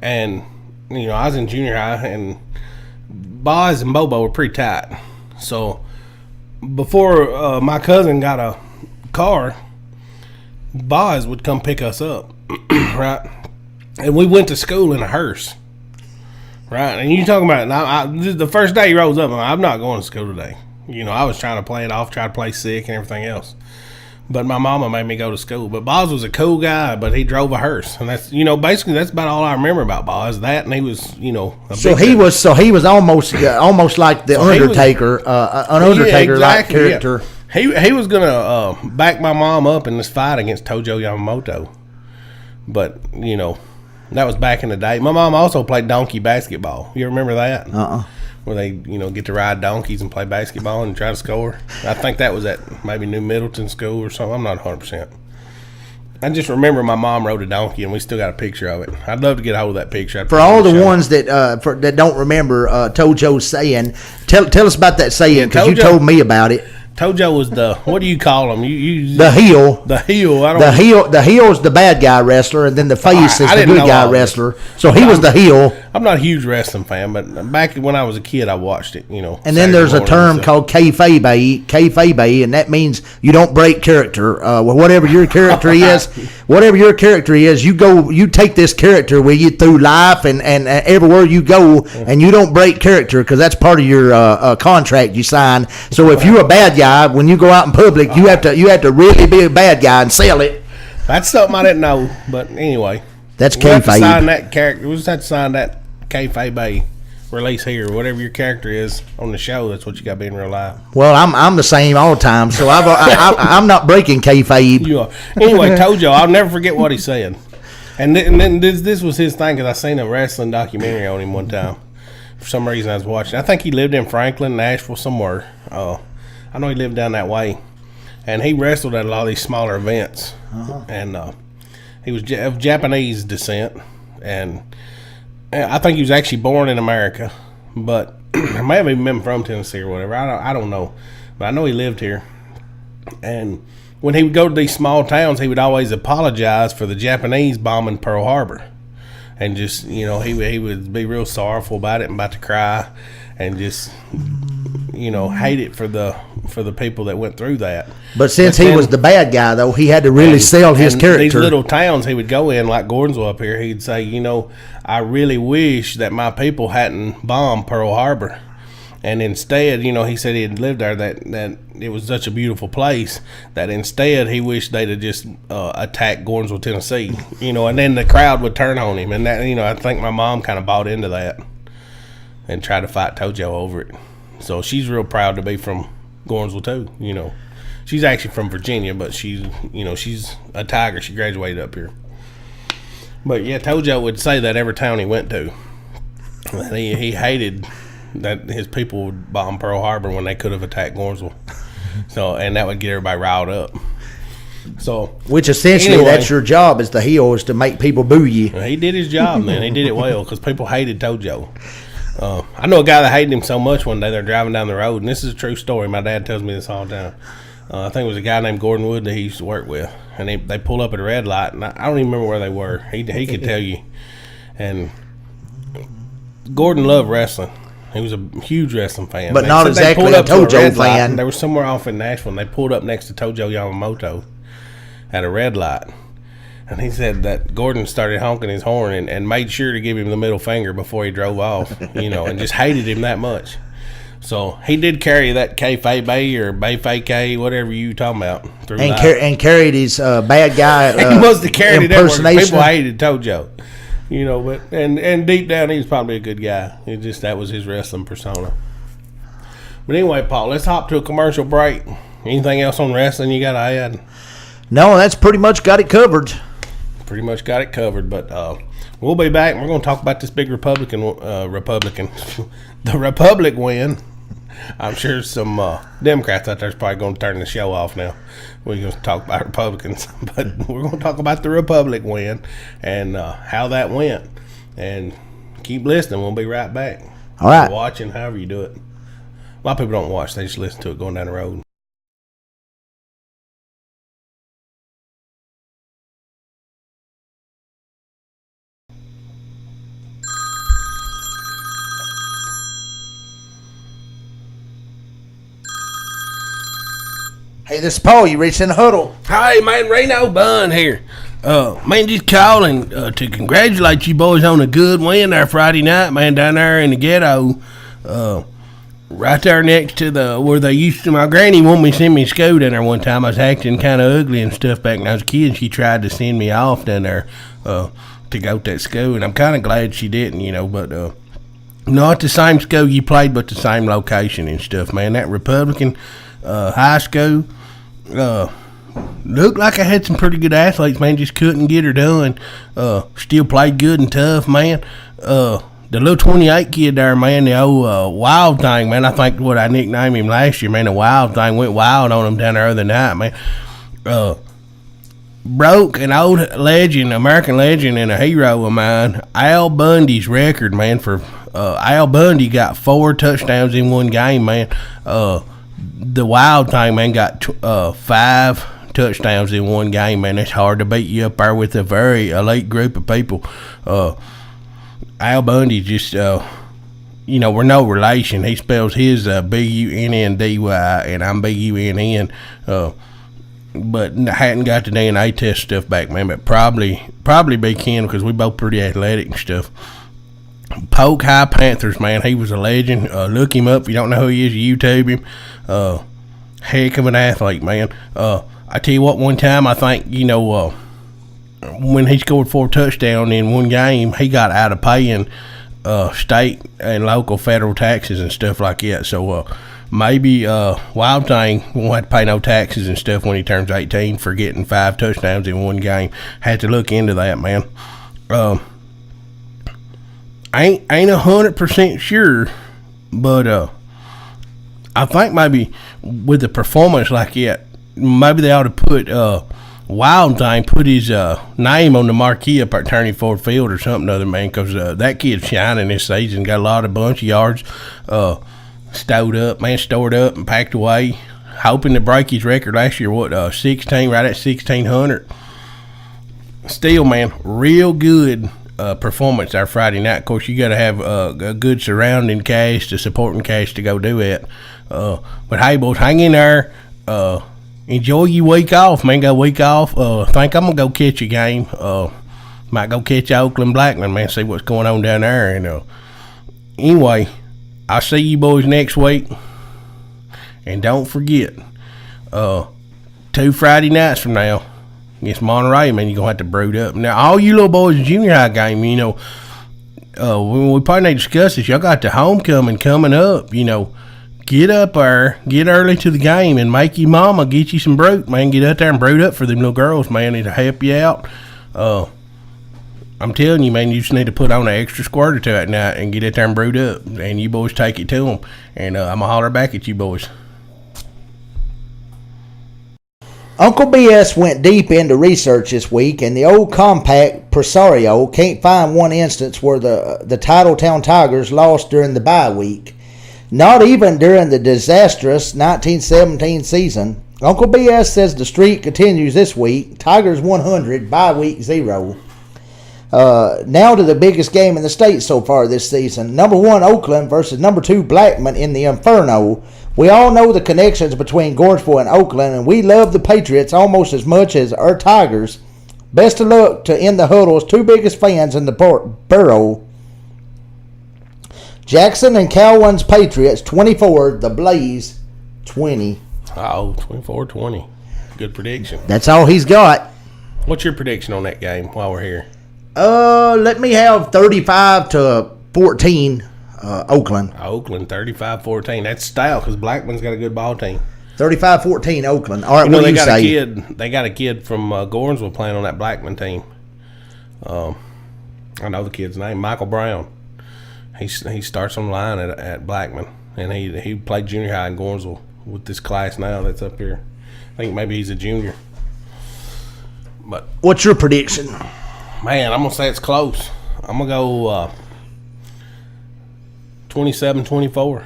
and I was in junior high, and Boz and Bobo were pretty tight. So before my cousin got a car, Boz would come pick us up, right? And we went to school in a hearse, right? And you talking about the first day he rose up, I'm not going to school today. I was trying to play it off, try to play sick and everything else. But my mama made me go to school. But Boz was a cool guy, but he drove a hearse, and that's basically that's about all I remember about Boz. That, and he was he was almost like the Undertaker, an Undertaker like character. Yeah. He was gonna back my mom up in this fight against Tojo Yamamoto, but that was back in the day. My mom also played donkey basketball. You remember that? Where they, get to ride donkeys and play basketball and try to score. I think that was at maybe New Middleton School or something. I'm not 100%. I just remember my mom rode a donkey, and we still got a picture of it. I'd love to get hold of that picture. For all the ones that don't remember Tojo's saying, tell us about that saying, because you told me about it. Tojo was the, what do you call him? The heel. The heel. The heel is the bad guy wrestler, and then the face is the good guy wrestler. So he was the heel. I'm not a huge wrestling fan, but back when I was a kid, I watched it. And then there's a term called kayfabe, and that means you don't break character. Whatever your character is, you take this character with you through life and everywhere you go, and you don't break character because that's part of your contract you sign. So if you're a bad guy, guy, when you go out in public, you have to really be a bad guy and sell it. That's something I didn't know. But anyway, that's we'll have to kayfabe. sign that character. We'll just have to sign that kayfabe release here, whatever your character is on the show. That's what you got to be in real life. Well, I'm the same all the time, so I'm not breaking kayfabe. You are. Anyway, Tojo, I'll never forget what he said. And then this was his thing, because I seen a wrestling documentary on him one time. For some reason I was watching. I think he lived in Franklin, Nashville, somewhere. I know he lived down that way. And he wrestled at a lot of these smaller events. Uh-huh. And he was of Japanese descent. And I think he was actually born in America, but I may have even been from Tennessee or whatever. I don't know, but I know he lived here. And when he would go to these small towns, he would always apologize for the Japanese bombing Pearl Harbor, and just he would be real sorrowful about it and about to cry, and just hate it for the people that went through that. But since he was the bad guy, though, he had to really sell his character. These little towns he would go in, like Gordonsville up here, he'd say, I really wish that my people hadn't bombed Pearl Harbor. And instead, he said he had lived there, that it was such a beautiful place, that instead he wished they'd have just attacked Gordonsville, Tennessee. And then the crowd would turn on him. And that, I think my mom kind of bought into that and tried to fight Tojo over it. So she's real proud to be from Gordonsville too. She's actually from Virginia, but she's a Tiger. She graduated up here. But yeah, Tojo would say that every town he went to, he hated that his people would bomb Pearl Harbor when they could have attacked Gordonsville. So, and that would get everybody riled up. So, which essentially, anyway, that's your job as the heel, is to make people boo you. He did his job, man. He did it well, because people hated Tojo. I know a guy that hated him so much. One day they're driving down the road, and this is a true story. My dad tells me this all the time. I think it was a guy named Gordon Wood that he used to work with, and they pull up at a red light, and I don't even remember where they were. He could tell you. And Gordon loved wrestling. He was a huge wrestling fan. But not exactly a Tojo fan. They were somewhere off in Nashville, and they pulled up next to Tojo Yamamoto at a red light. And he said that Gordon started honking his horn and made sure to give him the middle finger before he drove off, and just hated him that much. So he did carry that kayfabe or bayfabe, whatever you talking about, through and carried his bad guy he must have carried it everywhere. People hated Tojo, but and deep down he was probably a good guy. It just, that was his wrestling persona. But anyway, Paul, let's hop to a commercial break. Anything else on wrestling you got to add? No, that's pretty much got it covered. Pretty much got it covered, but we'll be back, and we're going to talk about this big Republican, the Republic win. I'm sure some Democrats out there is probably going to turn the show off now. We're going to talk about Republicans, but we're going to talk about the Republic win and how that went. And keep listening. We'll be right back. All right. Watching, however you do it. A lot of people don't watch. They just listen to it going down the road. Hey, this is Paul. You reached in the Huddle. Hi, man. Reno Bun here. Man, just calling to congratulate you boys on a good win there Friday night, man, down there in the ghetto. Right there next to where they used to, my granny wanted me to send me to school down there one time. I was acting kind of ugly and stuff back when I was a kid. She tried to send me off down there to go to that school, and I'm kind of glad she didn't, but not the same school you played, but the same location and stuff, man. That Republican high school, looked like I had some pretty good athletes, man. Just couldn't get her done. Still played good and tough, man. The little 28 kid there, man, the old Wild Thing, man. I think what I nicknamed him last year, man. The Wild Thing went wild on him down there the other night, man. Broke an old legend, American legend, and a hero of mine, Al Bundy's record, man. For Al Bundy got 4 touchdowns in one game, man. The Wild Thing, man, got 5 touchdowns in one game, man. It's hard to beat you up there with a very elite group of people. Al Bundy just, we're no relation. He spells his B-U-N-N-D-Y, and I'm B-U-N-N. But hadn't got the DNA test stuff back, man. But probably be Ken, because we both pretty athletic and stuff. Polk High Panthers, man. He was a legend. Look him up. If you don't know who he is, YouTube him. heck of an athlete, man. I tell you what, one time I think, when he scored 4 touchdowns in one game, he got out of paying state and local federal taxes and stuff like that. So maybe Wild Thing won't have to pay no taxes and stuff when he turns 18 for getting 5 touchdowns in one game. Had to look into that, man. Ain't 100% sure, but I think maybe with a performance like that, maybe they ought to put Wild Thing, put his name on the marquee up at Turney Ford Field or something other, man, because that kid's shining this season. Got a bunch of yards stored up and packed away, hoping to break his record last year, 16, right at 1,600. Still, man, real good performance our Friday night. Of course, you got to have a good surrounding cast, the supporting cast to go do it. But hey, boys, hang in there. Enjoy your week off, man. Got a week off. Think I'm gonna go catch a game. Might go catch Oakland Blackman, man. See what's going on down there. And anyway, I'll see you boys next week. And don't forget, 2 Friday nights from now against Monterey, man, you're gonna have to brood up. Now, all you little boys in junior high game, when we probably need to discuss this, y'all got the homecoming coming up. Get up there, get early to the game, and make your mama get you some brood, man. Get out there and brood up for them little girls, man. It'll help you out. I'm telling you, man, you just need to put on an extra squirt or two at night and get out there and brood up. And you boys take it to them. And I'm going to holler back at you boys. Uncle BS went deep into research this week, and the old compact Presario can't find one instance where the Titletown Tigers lost during the bye week. Not even during the disastrous 1917 season. Uncle BS says the streak continues this week. Tigers 100, bye week 0. Now to the biggest game in the state so far this season. Number 1 Oakland versus number 2 Blackman in the Inferno. We all know the connections between Gordonsville and Oakland, and we love the Patriots almost as much as our Tigers. Best of luck to In the Huddle's 2 biggest fans in the borough. Jackson and Cowan's Patriots 24, the Blaze 20. Oh, 24-20. Good prediction. That's all he's got. What's your prediction on that game while we're here? Let me have 35-14, Oakland. Oakland, 35-14. That's style because Blackman's got a good ball team. 35-14, Oakland. All right, what do you say? They got a kid from Gordonsville playing on that Blackman team. I know the kid's name, Michael Brown. He starts on the line at Blackman, and he played junior high in Gordonsville with this class now that's up here. I think maybe he's a junior. But what's your prediction? Man, I'm going to say it's close. I'm going to go 27-24.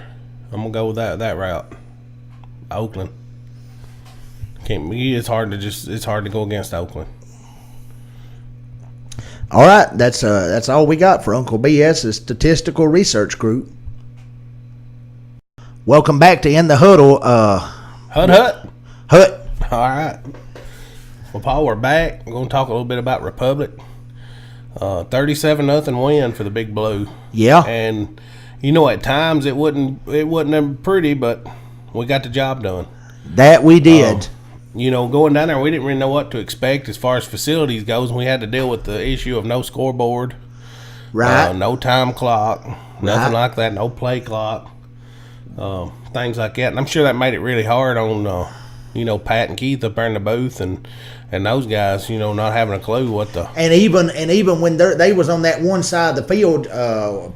I'm going to go with that route. Oakland. It's hard to go against Oakland. All right, that's all we got for Uncle BS's statistical research group. Welcome back to In the Huddle. Hut. All right. Well, Paul, we're back. We're going to talk a little bit about Republic. 37-0 win for the Big Blue. Yeah. And at times it wasn't pretty, but we got the job done. That we did. Going down there, we didn't really know what to expect as far as facilities goes. We had to deal with the issue of no scoreboard, right? No time clock, nothing like that, no play clock, things like that. And I'm sure that made it really hard on, Pat and Keith up there in the booth and those guys, not having a clue what the. And even when they was on that one side of the field,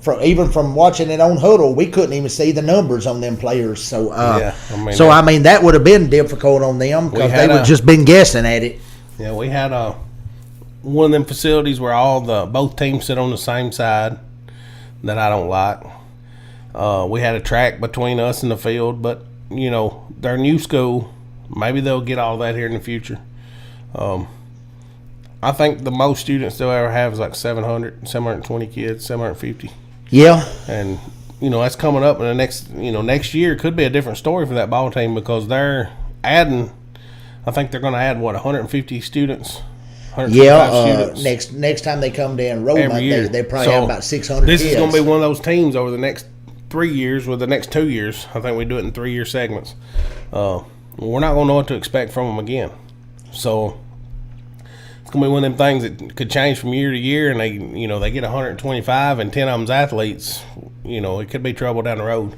from watching it on Huddle, we couldn't even see the numbers on them players. So that would have been difficult on them because they would just been guessing at it. Yeah, we had one of them facilities where both teams sit on the same side that I don't like. We had a track between us and the field, but their new school, maybe they'll get all that here in the future. I think the most students they'll ever have is like 720 kids, 750. Yeah. And, that's coming up in the next year could be a different story for that ball team because they're adding, I think they're going to add, 150 students? Students. Next time they come to enrollment, they probably have about 600 This kids. is going to be one of those teams over the next 3 years, with the next 2 years. I think we do it in 3-year segments. we're not going to know what to expect from them again. So it's going to be one of them things that could change from year to year, and they get 125 and 10 of them's athletes. It could be trouble down the road.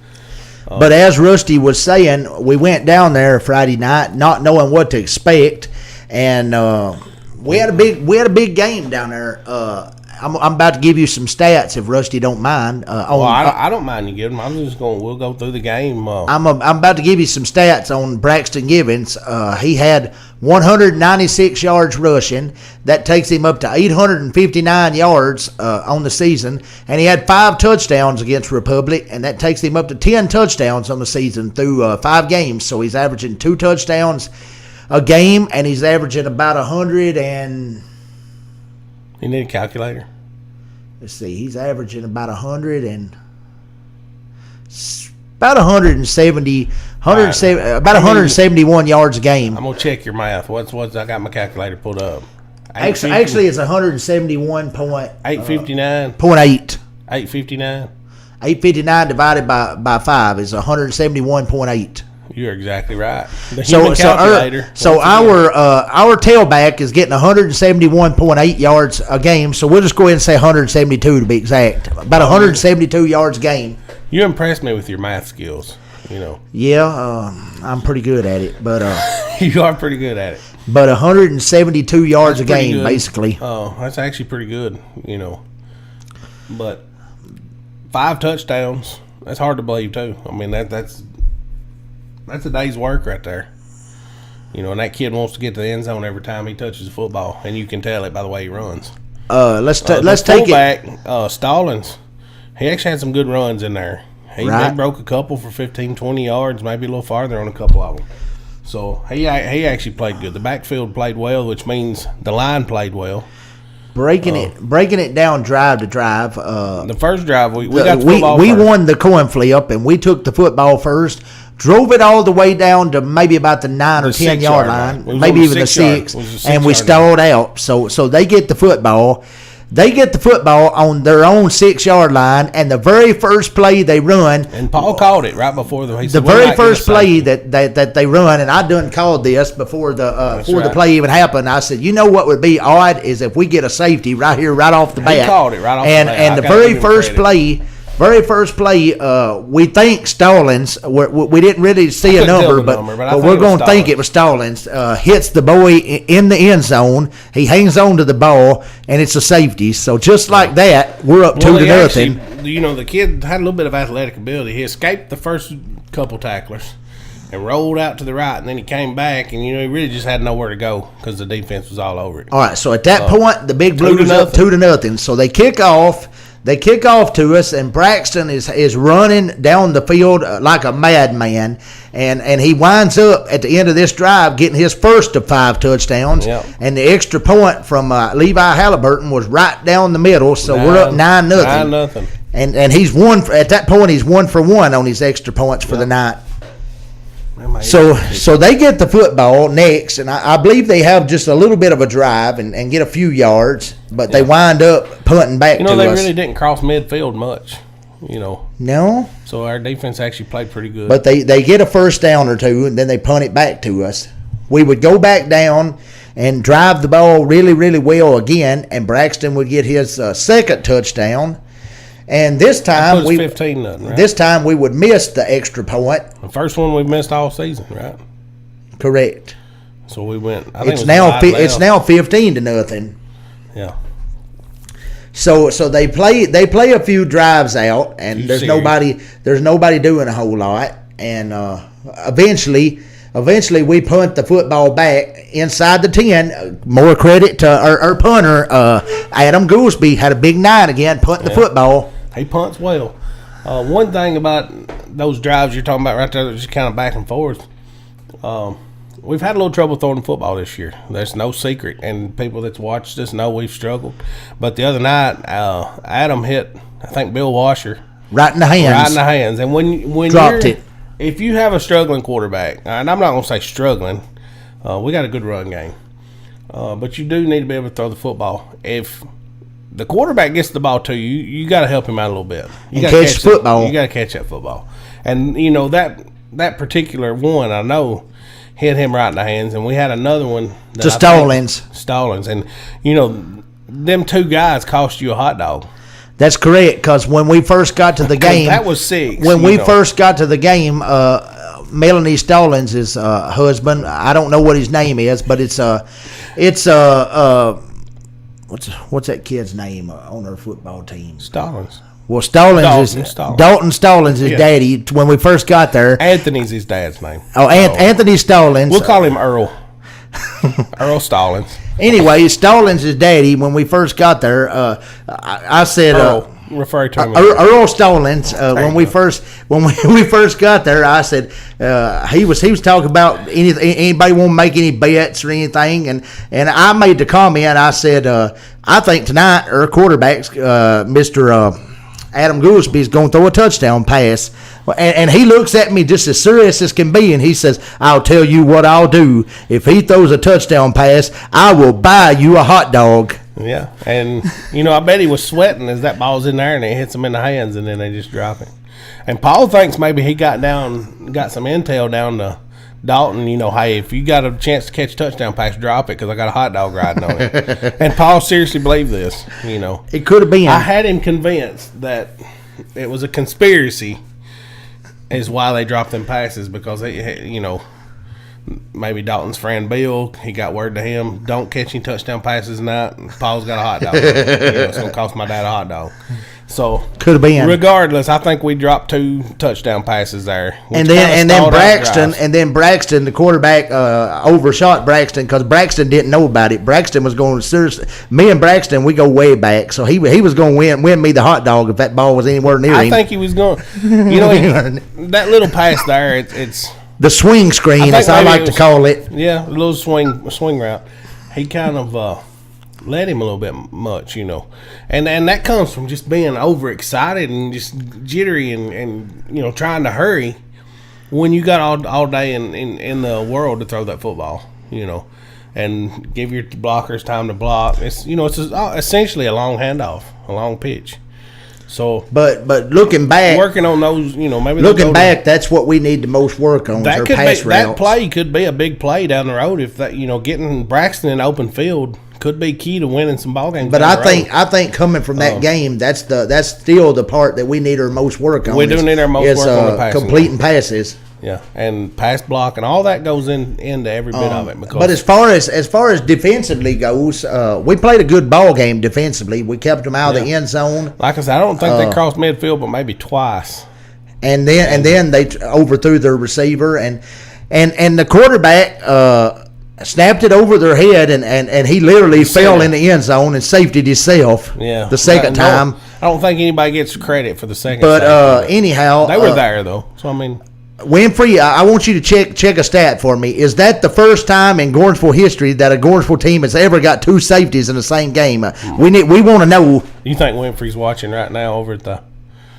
But as Rusty was saying, we went down there Friday night not knowing what to expect, and we had a big game down there. I'm about to give you some stats if Rusty don't mind. I don't mind you giving them. We'll go through the game. I'm about to give you some stats on Braxton Givens. He had 196 yards rushing. That takes him up to 859 yards on the season. And he had 5 touchdowns against Republic, and that takes him up to 10 touchdowns on the season through 5 games. So he's averaging 2 touchdowns a game, and he's averaging about 100 and... You need a calculator? Let's see. He's averaging about 171 yards a game. I'm gonna check your math. What's I got my calculator pulled up. Actually, it's 171 point 859. 0.8. 859. 859 divided by 5 is 171.8. You're exactly right. So our tailback is getting 171.8 yards a game. So we'll just go ahead and say 172 to be exact. About 172 yards a game. You impressed me with your math skills. Yeah, I'm pretty good at it, but you are pretty good at it. But 172 yards a game, good. Basically. Oh, that's actually pretty good. But 5 touchdowns. That's hard to believe too. I mean that's a day's work right there. And that kid wants to get to the end zone every time he touches the football, and you can tell it by the way he runs. Let's take it. Stallings, he actually had some good runs in there. He broke a couple for 15, 20 yards, maybe a little farther on a couple of them. So he actually played good. The backfield played well, which means the line played well. Breaking it down drive to drive. The first drive we got the football we first. Won the coin flip, and we took the football first. Drove it all the way down to maybe about the 9 or 10 yard line, maybe even the 6, and we stalled out. So they get the football. They get the football on their own 6 yard line, and the very first play they run. And Paul called it right before the very first play that they run, and I done called this before the play even happened. I said, what would be odd is if we get a safety right here, right off the bat. He called it right off the bat. And the very first play, we think Stallings. We didn't really see a number, but we're going to think it was Stallings. Hits the boy in the end zone. He hangs on to the ball, and it's a safety. So just like that, we're up 2-0. The kid had a little bit of athletic ability. He escaped the first couple tacklers and rolled out to the right, and then he came back, and he really just had nowhere to go because the defense was all over it. All right, so at that point, the Big Blues up 2-0. So they kick off. They kick off to us, and Braxton is running down the field like a madman, and he winds up at the end of this drive getting his first of 5 touchdowns. Yep. And the extra point from Levi Halliburton was right down the middle, so we're up 9-0. 9-0. And he's at that point he's 1 for 1 on his extra points for the night. So they get the football next, and I believe they have just a little bit of a drive and get a few yards, but they wind up punting back to us. They really didn't cross midfield much, No. So our defense actually played pretty good. But they get a first down or two, and then they punt it back to us. We would go back down and drive the ball really, really well again, and Braxton would get his second touchdown. And this time 15-0, right? This time we would miss the extra point. The first one we've missed all season, right? Correct. So we went. It's now 15-0. Yeah. So they play a few drives out, and there's nobody doing a whole lot, and eventually we punt the football back inside the 10. More credit to our punter, Adam Goolsby, had a big night again punting the football. He punts well. One thing about those drives you're talking about right there, just kind of back and forth. We've had a little trouble throwing the football this year. There's no secret, and people that's watched us know we've struggled. But the other night, Adam hit, I think, Bill Washer right in the hands. And when dropped it. If you have a struggling quarterback, and I'm not going to say struggling, we got a good run game. But you do need to be able to throw the football. If the quarterback gets the ball to you, you got to help him out a little bit. You got to catch football. You got to catch that football. And that particular one, I know hit him right in the hands, and we had another one to Stallings. Stallings, and them two guys cost you a hot dog. That's correct, because when we first got to the game, that was 6. When we first got to the game, Melanie Stallings' husband, I don't know what his name is, but it's what's that kid's name on our football team? Stallings. Well, Dalton Stallings' daddy. When we first got there, Anthony's his dad's name. Oh, Anthony Stallings. We'll call him Earl. Earl Stallings. Anyway, Stallings' daddy. When we first got there, I said, Earl, refer to him. Earl Stallings. When we first got there, I said he was talking about anybody want to make any bets or anything, and I made the comment. I said I think tonight our quarterback's Mr. Adam Goolsby's going to throw a touchdown pass. And he looks at me just as serious as can be, and he says, I'll tell you what I'll do. If he throws a touchdown pass, I will buy you a hot dog. Yeah, and, I bet he was sweating as that ball's in there, and it hits him in the hands, and then they just drop it. And Paul thinks maybe he got some intel down to Dalton, hey, if you got a chance to catch a touchdown pass, drop it because I got a hot dog riding on it. And Paul seriously believed this, It could have been. I had him convinced that it was a conspiracy is why they dropped them passes because, maybe Dalton's friend Bill, he got word to him, don't catch any touchdown passes tonight. Paul's got a hot dog. It's going to cost my dad a hot dog. So could have been. Regardless, I think we dropped 2 touchdown passes there. And then Braxton, the quarterback, overshot Braxton because Braxton didn't know about it. Braxton was going seriously. Me and Braxton, we go way back, so he was going to win me the hot dog if that ball was anywhere near him. I think he was going. That little pass there, it's the swing screen, as I like to call it. Yeah, a little swing route. He kind of led him a little bit much, and that comes from just being overexcited and just jittery and trying to hurry when you got all day in the world to throw that football, and give your blockers time to block. It's it's essentially a long handoff, a long pitch. So, but looking back, working on those, maybe looking back, that's what we need the most work on. That could be that play could be a big play down the road if that getting Braxton in open field could be key to winning some ball games. But I think coming from that game, that's still the part that we need our most work on. We do need our most work on the passing. Completing passes. Yeah, and pass block and all that goes into every bit of it. But as far as defensively goes, we played a good ball game defensively. We kept them out of the end zone. Like I said, I don't think they crossed midfield, but maybe twice. And then they overthrew their receiver and the quarterback snapped it over their head and he literally fell in the end zone and safetied himself. Yeah, the second time. I don't think anybody gets credit for the second. But anyhow, they were there though. So I mean. Winfrey, I want you to check a stat for me. Is that the first time in Gordonsville history that a Gordonsville team has ever got 2 safeties in the same game? We want to know. You think Winfrey's watching right now over at the?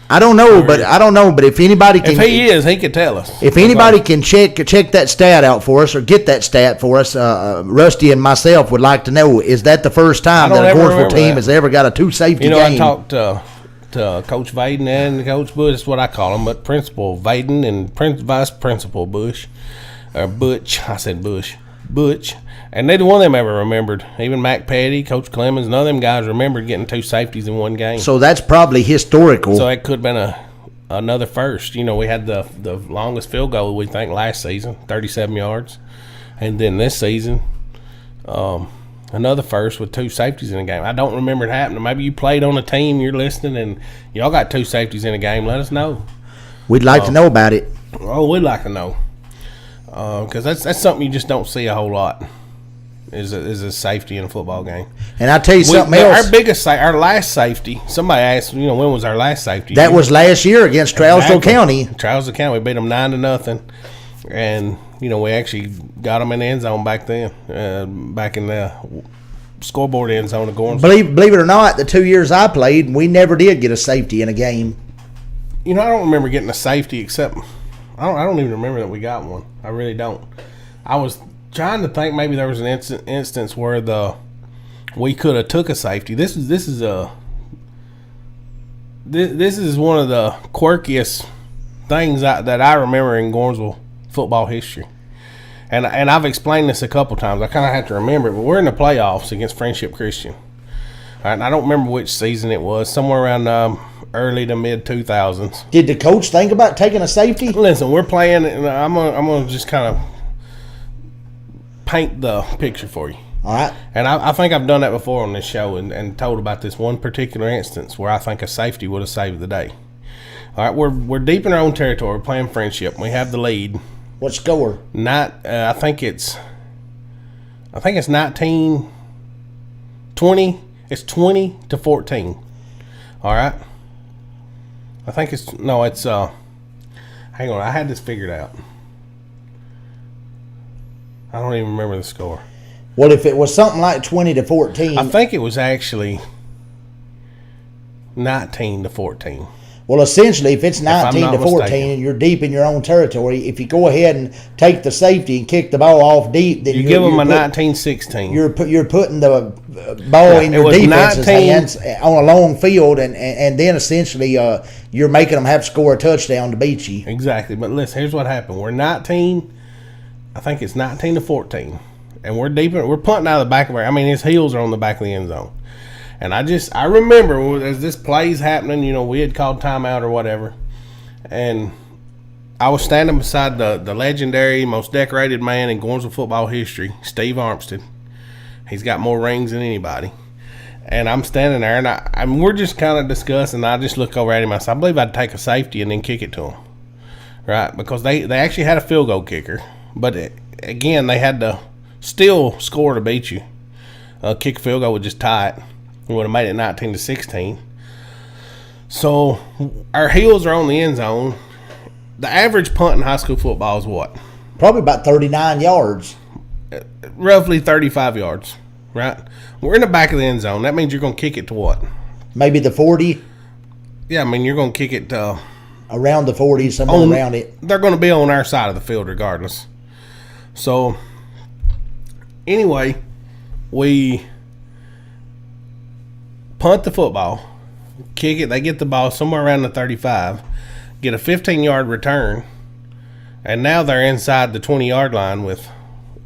I don't know, but if anybody can, if he is, he could tell us. If anybody can check that stat out for us or get that stat for us, Rusty and myself would like to know. Is that the first time that a Gordonsville team has ever got a 2 safety game? I talked to Coach Vaden and Coach Bush. That's what I call him, but Principal Vaden and Vice Principal Bush, or Butch. I said Bush. Butch. And neither one of them ever remembered. Even Mac Petty, Coach Clemens, none of them guys remembered getting 2 safeties in one game. So that's probably historical. So it could have been another first. We had the longest field goal, we think, last season, 37 yards. And then this season, another first with 2 safeties in a game. I don't remember it happening. Maybe you played on a team, you're listening, and y'all got 2 safeties in a game. Let us know. We'd like to know about it. Oh, we'd like to know. Because that's something you just don't see a whole lot is a safety in a football game. And I'll tell you something else. Our last safety, somebody asked, when was our last safety? That was last year against Trousdale County. Trousdale County. We beat them 9-0. And, we actually got them in the end zone back then, back in the scoreboard end zone of Gordonsville. Believe it or not, the 2 years I played, we never did get a safety in a game. I don't remember getting a safety except I don't even remember that we got one. I really don't. I was trying to think maybe there was an instance where we could have took a safety. This is one of the quirkiest things that I remember in Gordonsville football history. and I've explained this a couple times. I kind of have to remember it, but we're in the playoffs against Friendship Christian. All right, and I don't remember which season it was, somewhere around early to mid 2000s. Did the coach think about taking a safety? Listen, we're playing, and I'm gonna just kind of paint the picture for you. All right. And I think I've done that before on this show and told about this one particular instance where I think a safety would have saved the day. All right, we're deep in our own territory, playing Friendship. We have the lead. What score? I think it's 19, 20. It's 20-14. All right. I think it's hang on, I had this figured out. I don't even remember the score. Well, if it was something like 20-14, I think it was actually 19-14. Well, essentially, if it's I'm not 19-14 mistaken. and you're deep in your own territory, if you go ahead and take the safety and kick the ball off deep, then You give them a 19-16. You're putting the ball in it your was defense's 19 hands on a long field, and then essentially you're making them have to score a touchdown to beat you. Exactly. But listen, here's what happened. We're 19. I think it's 19-14, and we're deep. We're punting out of the back of our. I mean, his heels are on the back of the end zone. And I remember as this play's happening, we had called timeout or whatever, and I was standing beside the legendary, most decorated man in Gordonsville football history, Steve Armstead. He's got more rings than anybody. And I'm standing there, and we're just kind of discussing. I just look over at him. I said, I believe I'd take a safety and then kick it to him, right? Because they actually had a field goal kicker, but again, they had to still score to beat you. Kick a field goal would just tie it. We would have made it 19-16. So our heels are on the end zone. The average punt in high school football is what? Probably about 39 yards. Roughly 35 yards, right? We're in the back of the end zone. That means you're going to kick it to what? Maybe the 40. Yeah, I mean, you're going to kick it to... Around the 40, somewhere around it. They're going to be on our side of the field regardless. So, anyway, we punt the football, kick it. They get the ball somewhere around the 35, get a 15-yard return, and now they're inside the 20-yard line with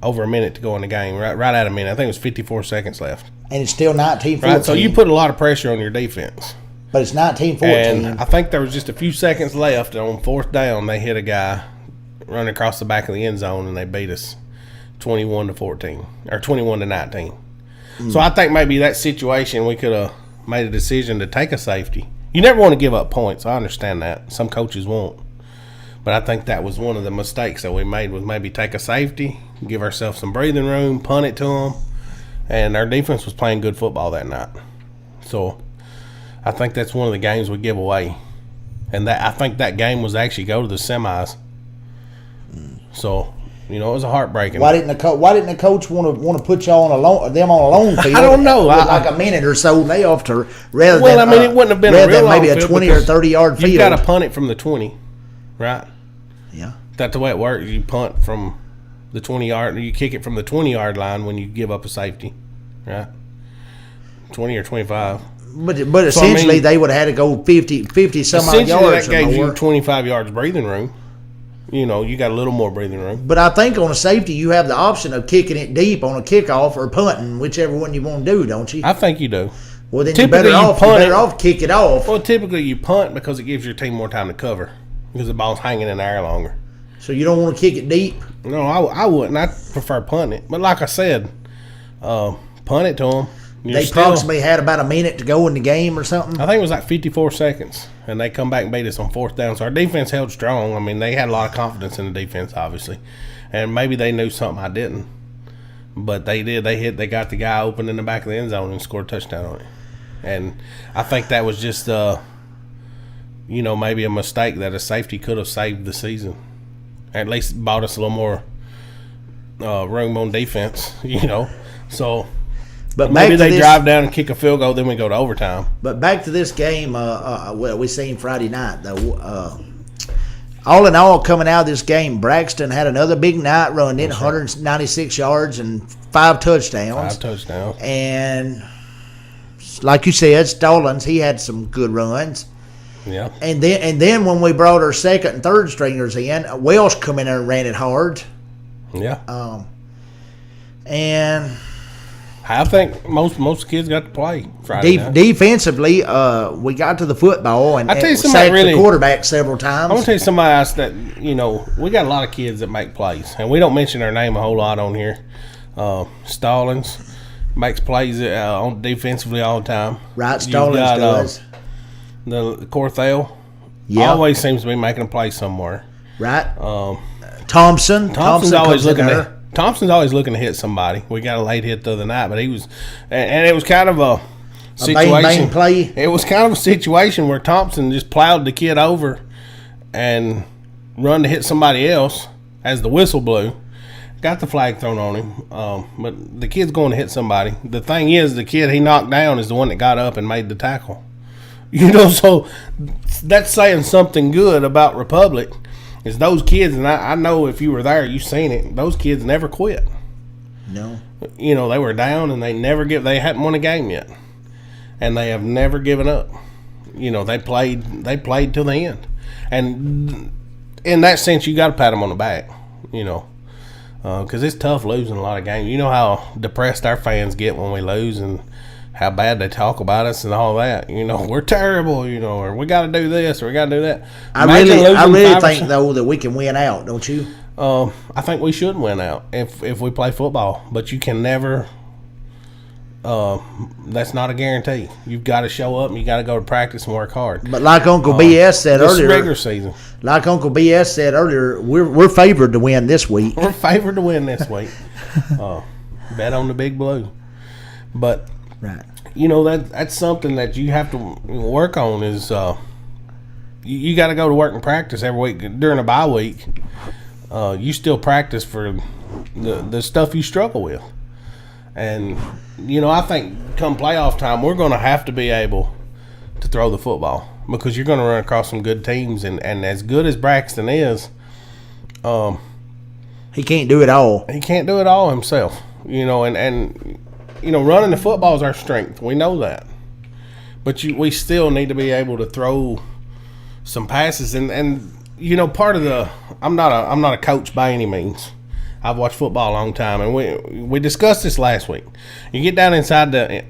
over a minute to go in the game. Right at a minute. I think it was 54 seconds left. And it's still 19-14. Right, so you put a lot of pressure on your defense. But it's 19-14. And I think there was just a few seconds left, and on fourth down, they hit a guy running across the back of the end zone, and they beat us 21-14 or 21-19. So I think maybe that situation we could have made a decision to take a safety. You never want to give up points. I understand that. Some coaches won't. But I think that was one of the mistakes that we made, was maybe take a safety, give ourselves some breathing room, punt it to them. And our defense was playing good football that night. So I think that's one of the games we give away. And I think that game was actually go to the semis. So, it was a heartbreaking. Why didn't the coach want to put y'all on them on a long field? I don't know. With like a minute or so left, or rather well, than, I mean, it wouldn't have been a real long maybe a field 20 or 30 yard field. You've got to punt it from the 20, right? Yeah. That's the way it works. You punt from the 20-yard, you kick it from the 20-yard line when you give up a safety, right? 20 or 25. But essentially, they would have had to go 50 some odd yards that gave or more. you 25 yards breathing room. You got a little more breathing room. But I think on a safety, you have the option of kicking it deep on a kickoff or punting, whichever one you want to do, don't you? I think you do. Well, then you're better off kick it off. Well, typically you punt because it gives your team more time to cover because the ball's hanging in the air longer. So you don't want to kick it deep? No, I wouldn't. I prefer punting it. But like I said, punt it to them. They approximately had about a minute to go in the game or something? I think it was like 54 seconds, and they come back and beat us on fourth down. So our defense held strong. I mean, they had a lot of confidence in the defense, obviously. And maybe they knew something I didn't. But they did. They got the guy open in the back of the end zone and scored a touchdown on it. And I think that was just, maybe a mistake that a safety could have saved the season. At least bought us a little more room on defense, So... But maybe they drive down and kick a field goal, then we go to overtime. But back to this game, we seen Friday night, though. All in all, coming out of this game, Braxton had another big night, running in 196 yards and 5 touchdowns. And like you said, Stallings, he had some good runs. Yeah. And then when we brought our second and third stringers in, Welsh come in there and ran it hard. Yeah. And I think most kids got to play Friday night. defensively, we got to the football and I tell you sacked the quarterback several times. I'm going to tell you somebody else that, we got a lot of kids that make plays, and we don't mention their name a whole lot on here. Stallings makes plays on defensively all the time. Right, Stallings does. The Corthell always seems to be making a play somewhere. Right. Thompson's always looking to hit somebody. We got a late hit the other night, but he was, and it was kind of a situation. Bang play. It was kind of a situation where Thompson just plowed the kid over and run to hit somebody else as the whistle blew. Got the flag thrown on him, but the kid's going to hit somebody. The thing is, the kid he knocked down is the one that got up and made the tackle. So that's saying something good about Republic. Is those kids, and I know if you were there, you've seen it. Those kids never quit. No. They were down and they hadn't won a game yet, and they have never given up. They played till the end, and in that sense, you got to pat them on the back. Because it's tough losing a lot of games. You know how depressed our fans get when we lose and how bad they talk about us and all that. We're terrible, or we got to do this or we got to do that. I really think, though, that we can win out, don't you? I think we should win out if we play football. But you can never that's not a guarantee. You've got to show up and you got to go to practice and work hard. But like Uncle BS said earlier, regular season. Like Uncle BS said earlier, we're favored to win this week. We're favored to win this week. Bet on the Big Blue. But right, that's something that you have to work on. Is you got to go to work and practice every week during a bye week. You still practice for the stuff you struggle with. And, I think come playoff time, we're going to have to be able to throw the football because you're going to run across some good teams. And as good as Braxton is, he can't do it all. He can't do it all himself, and running the football is our strength. We know that. But we still need to be able to throw some passes. And part of I'm not a coach by any means. I've watched football a long time, and we discussed this last week. You get down inside the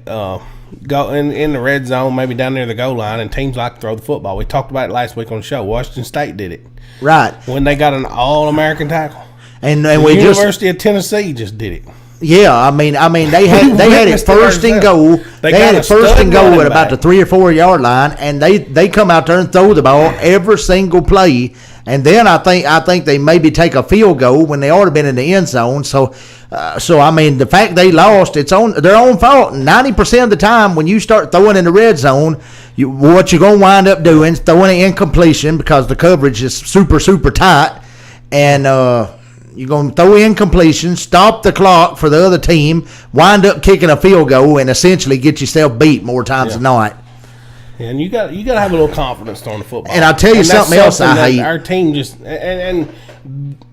go in the red zone, maybe down near the goal line, and teams like to throw the football. We talked about it last week on the show. Washington State did it, right, when they got an All-American tackle, and the University of Tennessee just did it. Yeah, I mean, they had it first and goal. They had it first and goal at about the 3 or 4 yard line, and they come out there and throw the ball every single play. And then I think they maybe take a field goal when they ought to have been in the end zone. So I mean, the fact they lost, it's their own fault. 90% of the time, when you start throwing in the red zone, what you're gonna wind up doing is throwing an incompletion because the coverage is super super tight, and you're going to throw incompletion, stop the clock for the other team, wind up kicking a field goal, and essentially get yourself beat more times than not. Yeah, and you got to have a little confidence throwing the football. And I'll tell you something else I hate. Our team just and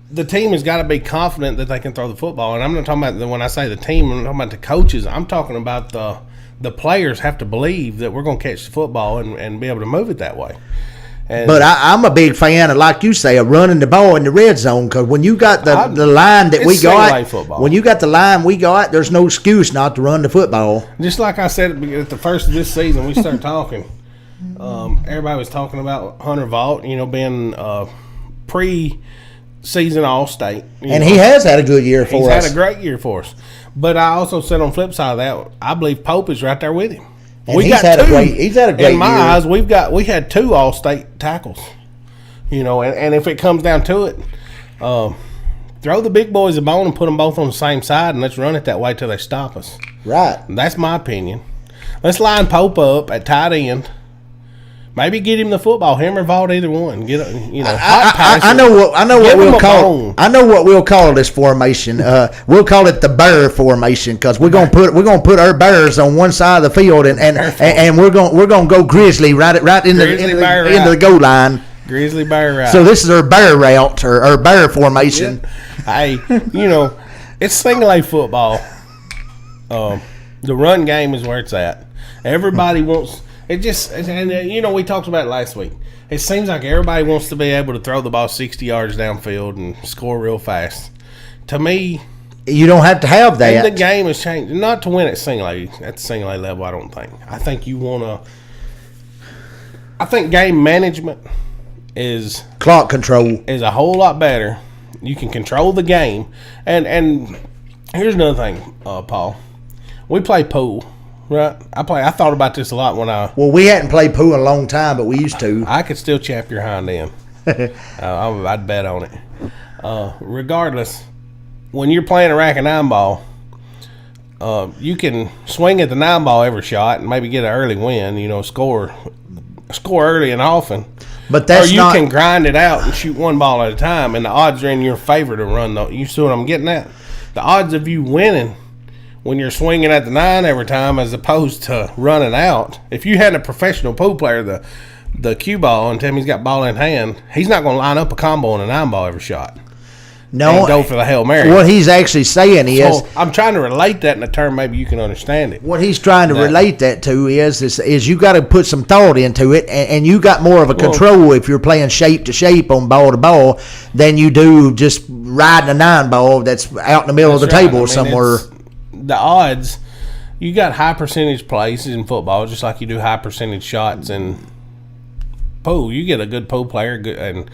the team has got to be confident that they can throw the football. And I'm not talking about when I say the team, I'm talking about the coaches. I'm talking about the players have to believe that we're going to catch the football and be able to move it that way. But I'm a big fan of, like you say, of running the ball in the red zone, because when you got the line that we got, when you got the line we got, there's no excuse not to run the football. Just like I said at the first of this season, we started talking. Everybody was talking about Hunter Vaught, being pre-season All-State. And he has had a good year for us. He's had a great year for us. But I also said on the flip side of that, I believe Pope is right there with him. And he's had a great year. In my eyes, we had 2 All-State tackles. And if it comes down to it, throw the big boys a bone and put them both on the same side, and let's run it that way till they stop us. Right. That's my opinion. Let's line Pope up at tight end. Maybe get him the football, him or Vaught, either one. I know what we'll call. I know what we'll call this formation. We'll call it the bear formation, because we're gonna put our bears on one side of the field, and we're gonna go grizzly right into the goal line. Grizzly bear route. So this is our bear route or bear formation. Yeah. Hey, it's single A football. The run game is where it's at. Everybody wants. It just, and we talked about it last week. It seems like everybody wants to be able to throw the ball 60 yards downfield and score real fast. to me, you don't have to have that. and the game has changed. Not to win at single A, at the single A level, I don't think. I think you want to. I think game management is clock control is a whole lot better. You can control the game, and here's another thing, Paul. We play pool, right? I thought about this a lot when I. Well, we hadn't played pool in a long time, but we used to. I could still chap your hind end. I'd bet on it. Regardless, when you're playing a rack and 9 ball, you can swing at the 9 ball every shot and maybe get an early win. Score early and often. But that's or you can grind it out and shoot 1 ball at a time, and the odds are in your favor to run. You see what I'm getting at? The odds of you winning when you're swinging at the 9 every time, as opposed to running out. If you had a professional pool player, the cue ball, and Timmy's got ball in hand, he's not going to line up a combo on a 9 ball every shot. No, and go for the Hail Mary. What he's actually saying is, I'm trying to relate that in a term maybe you can understand it. What he's trying to relate that to is you got to put some thought into it, and you got more of a control if you're playing shape to shape on ball to ball than you do just riding a 9 ball that's out in the middle of the table somewhere. The odds, you got high percentage plays in football, just like you do high percentage shots in pool. You get a good pool player and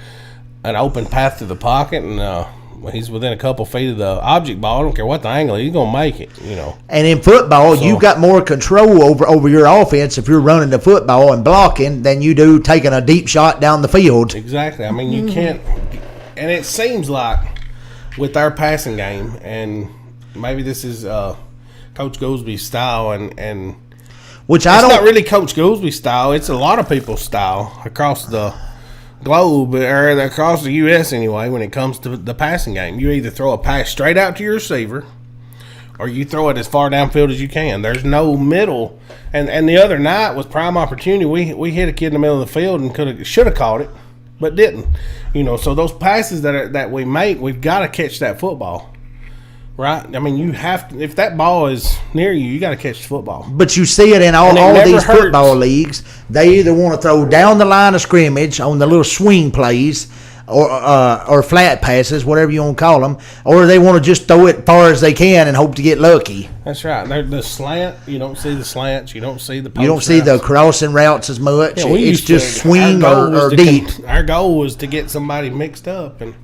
an open path to the pocket, and he's within a couple feet of the object ball. I don't care what the angle is, he's going to make it, And in football, you got more control over your offense if you're running the football and blocking than you do taking a deep shot down the field. Exactly. I mean, you can't – and it seems like with our passing game, and maybe this is Coach Goolsby's style, and which it's not really Coach Goolsby's style. It's a lot of people's style across the – globe, or across the U.S. anyway, when it comes to the passing game. You either throw a pass straight out to your receiver or you throw it as far downfield as you can. There's no middle. And the other night was prime opportunity. We hit a kid in the middle of the field and should have caught it, but didn't. So those passes that we make, we've got to catch that football. Right? I mean, you have to. If that ball is near you, you got to catch the football. But you see it in all of these football leagues. They either want to throw down the line of scrimmage on the little swing plays or flat passes, whatever you want to call them, or they want to just throw it as far as they can and hope to get lucky. That's right. The slant, you don't see the slants. You don't see the post You don't see the crossing routes as much. Yeah, it's just swing or deep. Our goal was to get somebody mixed up, and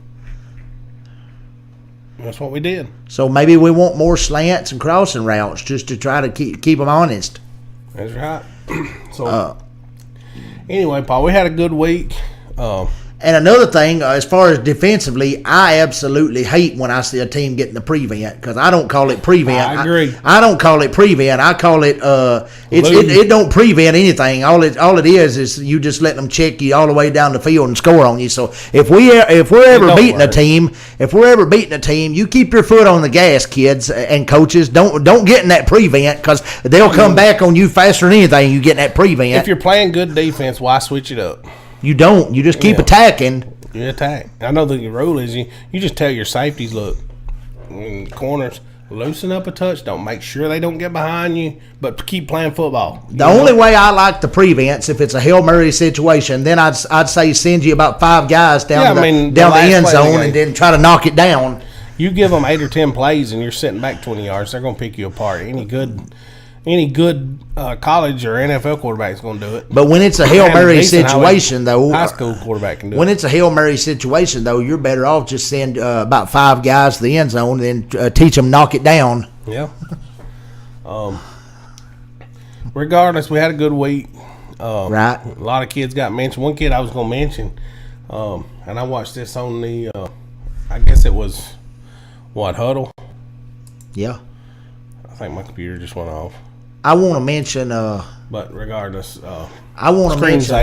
that's what we did. So maybe we want more slants and crossing routes just to try to keep them honest. That's right. So anyway, Paul, we had a good week. And another thing, as far as defensively, I absolutely hate when I see a team getting the prevent, because I don't call it prevent. I agree. I don't call it prevent. I call it it don't prevent anything. All it is you just let them check you all the way down the field and score on you. So if we're ever beating a team, you keep your foot on the gas, kids and coaches. Don't get in that prevent, because they'll come back on you faster than anything. You get in that prevent. If you're playing good defense, why switch it up? You don't. You just keep attacking. You attack. I know the rule is you just tell your safeties, look, corners, loosen up a touch. Don't make sure they don't get behind you, but keep playing football. The only way I like the prevents, if it's a Hail Mary situation, then I'd say send you about 5 guys down the end zone and then try to knock it down. You give them 8 or 10 plays and you're sitting back 20 yards, they're going to pick you apart. Any good college or NFL quarterback is going to do it. But when it's a Hail Mary situation, though, high school quarterback can do it. When it's a Hail Mary situation, though, you're better off just send about 5 guys to the end zone and then teach them knock it down. Yeah. Regardless, we had a good week. Right. A lot of kids got mentioned. One kid I was going to mention, and I watched this on the, I guess it was, Huddle? Yeah. I think my computer just went off. I want to mention. But regardless, I want to mention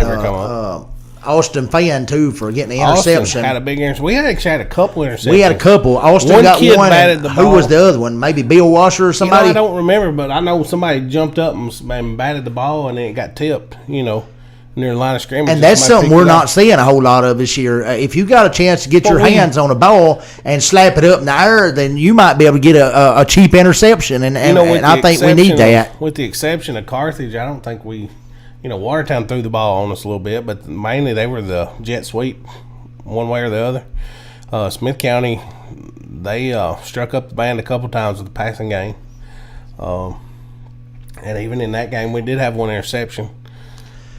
Austin Fan too for getting the interception. Austin had a big interception. We actually had a couple interceptions. We had a couple. Austin got one. Batted the ball. Who was the other one? Maybe Bill Washer or somebody. I don't remember, but I know somebody jumped up and batted the ball, and then it got tipped. Near the line of scrimmage. And that's something we're not seeing a whole lot of this year. If you got a chance to get your hands on a ball and slap it up in the air, then you might be able to get a cheap interception, and I think we need that. With the exception of Carthage, I don't think we, Watertown threw the ball on us a little bit, but mainly they were the jet sweep one way or the other. Smith County, they struck up the band a couple times with the passing game. And even in that game, we did have one interception.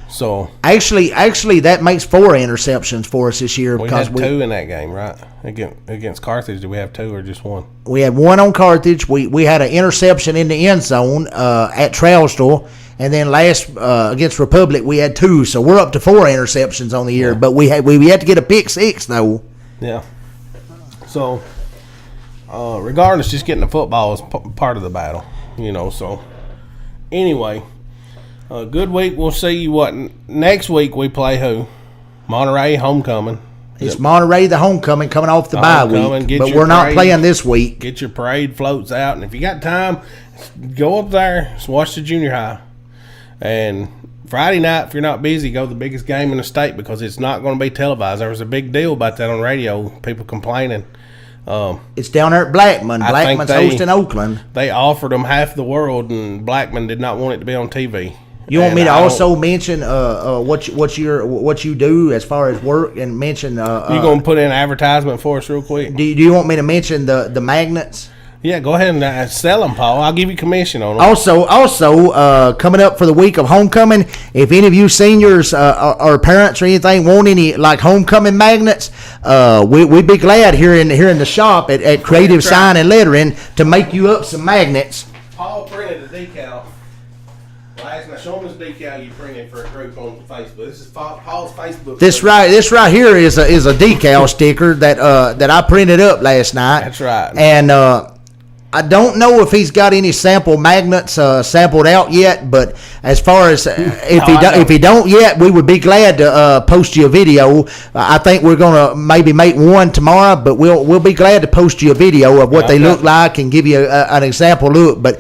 So actually, that makes 4 interceptions for us this year. We because had 2 in that game, right? Against Carthage, did we have 2 or just 1? We had 1 on Carthage. We had an interception in the end zone at Trousdale. And then last against Republic, we had 2. So we're up to 4 interceptions on the year. But we had to get a pick 6, though. Yeah. So, regardless, just getting the football is part of the battle, So, anyway, a good week. We'll see you next week. We play who? Monterey homecoming. It's Monterey the homecoming coming off the bye week, but we're not playing this week. Get your parade floats out, and if you got time, go up there, watch the junior high. And Friday night, if you're not busy, go to the biggest game in the state because it's not going to be televised. There was a big deal about that on radio, people complaining. It's down there at Blackman. Blackman's hosting Oakland. They offered them half the world, and Blackman did not want it to be on TV. You want me to also mention what you do as far as work and mention? You gonna put in an advertisement for us real quick? Do you want me to mention the magnets? Yeah, go ahead and sell them, Paul. I'll give you commission on them. Also, coming up for the week of homecoming, if any of you seniors or parents or anything want any like homecoming magnets, we'd be glad here in the shop at Creative Sign and Lettering to make you up some magnets. Paul printed a decal. Now show them this decal you printed for a group on Facebook. This is Paul's Facebook. This right here is a decal sticker that I printed up last night. That's right. And I don't know if he's got any sample magnets sampled out yet, but as far as if he don't yet, we would be glad to post you a video. I think we're gonna maybe make one tomorrow, but we'll be glad to post you a video of what they look like and give you an example look. But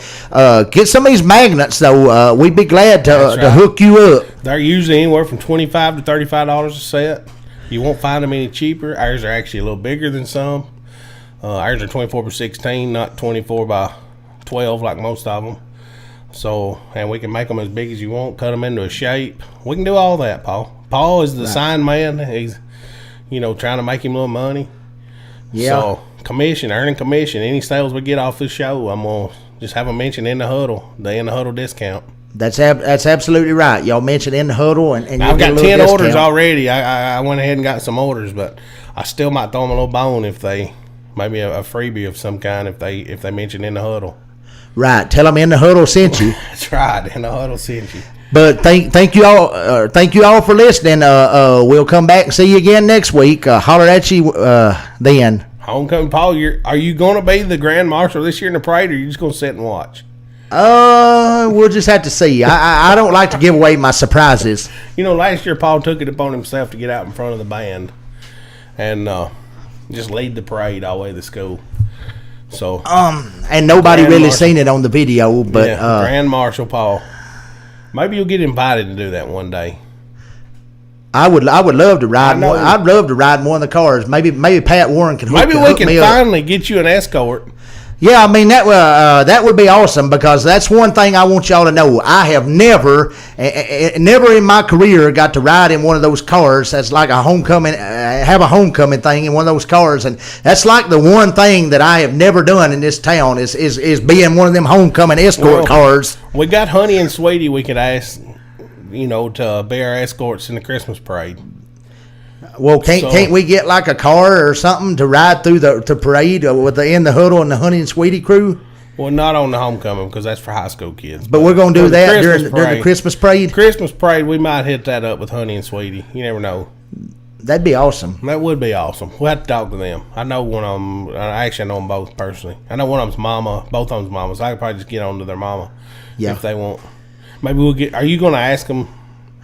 get some of these magnets though. We'd be glad to hook you up. They're usually anywhere from $25 to $35 a set. You won't find them any cheaper. Ours are actually a little bigger than some. Ours are 24 by 16, not 24 by 12 like most of them. So, and we can make them as big as you want, cut them into a shape. We can do all that, Paul. Paul is the sign man. He's, trying to make him a little money. Yeah. So, earning commission. Any sales we get off this show, I'm going to just have them mention in the Huddle, the In the Huddle discount. That's absolutely right. Y'all mentioned In the Huddle, and I've got 10 orders already. I went ahead and got some orders, but I still might throw them a little bone if they... Maybe a freebie of some kind if they mention In the Huddle. Right. Tell them In the Huddle sent you. That's right. In the Huddle sent you. But thank you all for listening. We'll come back and see you again next week. Holler at you then. Homecoming, Paul. Are you going to be the Grand Marshal this year in the parade, or are you just going to sit and watch? We'll just have to see. I don't like to give away my surprises. Last year Paul took it upon himself to get out in front of the band, and just lead the parade all the way to school. So and nobody really seen it on the video, but Grand Marshal Paul. Maybe you'll get invited to do that one day. I would love to ride. I'd love to ride in one of the cars. Maybe Pat Warren can. Maybe we can finally get you an escort. Yeah, I mean that would be awesome because that's one thing I want y'all to know. I have never in my career got to ride in one of those cars. That's like a homecoming, have a homecoming thing in one of those cars, and that's like the one thing that I have never done in this town is be in one of them homecoming escort cars. We got Honey and Sweetie. We could ask, to be our escorts in the Christmas parade. Well, can't we get like a car or something to ride through the parade with the In the Huddle and the Honey and Sweetie crew? Well, not on the homecoming because that's for high school kids. But we're going to do that during the Christmas parade? Christmas parade, we might hit that up with Honey and Sweetie. You never know. That'd be awesome. That would be awesome. We'll have to talk to them. I know one of them. Actually, I know them both personally. I know one of them's mama. Both of them's mama. So I could probably just get on to their mama if they want. Maybe we'll get. Are you going to ask them?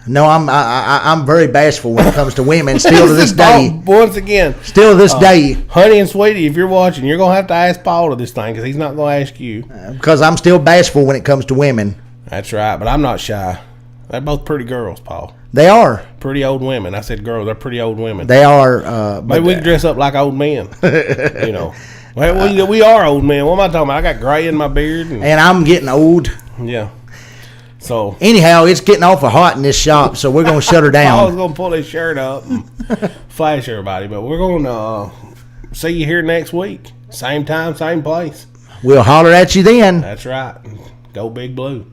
No, I'm very bashful when it comes to women. Still to this day. Once again. Still to this day. Honey and Sweetie, if you're watching, you're going to have to ask Paul to this thing because he's not going to ask you. Because I'm still bashful when it comes to women. That's right, but I'm not shy. They're both pretty girls, Paul. They are. Pretty old women. I said girls. They're pretty old women. They are. Maybe we can dress up like old men. Well, we are old men. What am I talking about? I got gray in my beard. And I'm getting old. Yeah. So anyhow, it's getting awful hot in this shop, so we're going to shut her down. I was going to pull his shirt up and flash everybody, but we're going to see you here next week. Same time, same place. We'll holler at you then. That's right. Go Big Blue.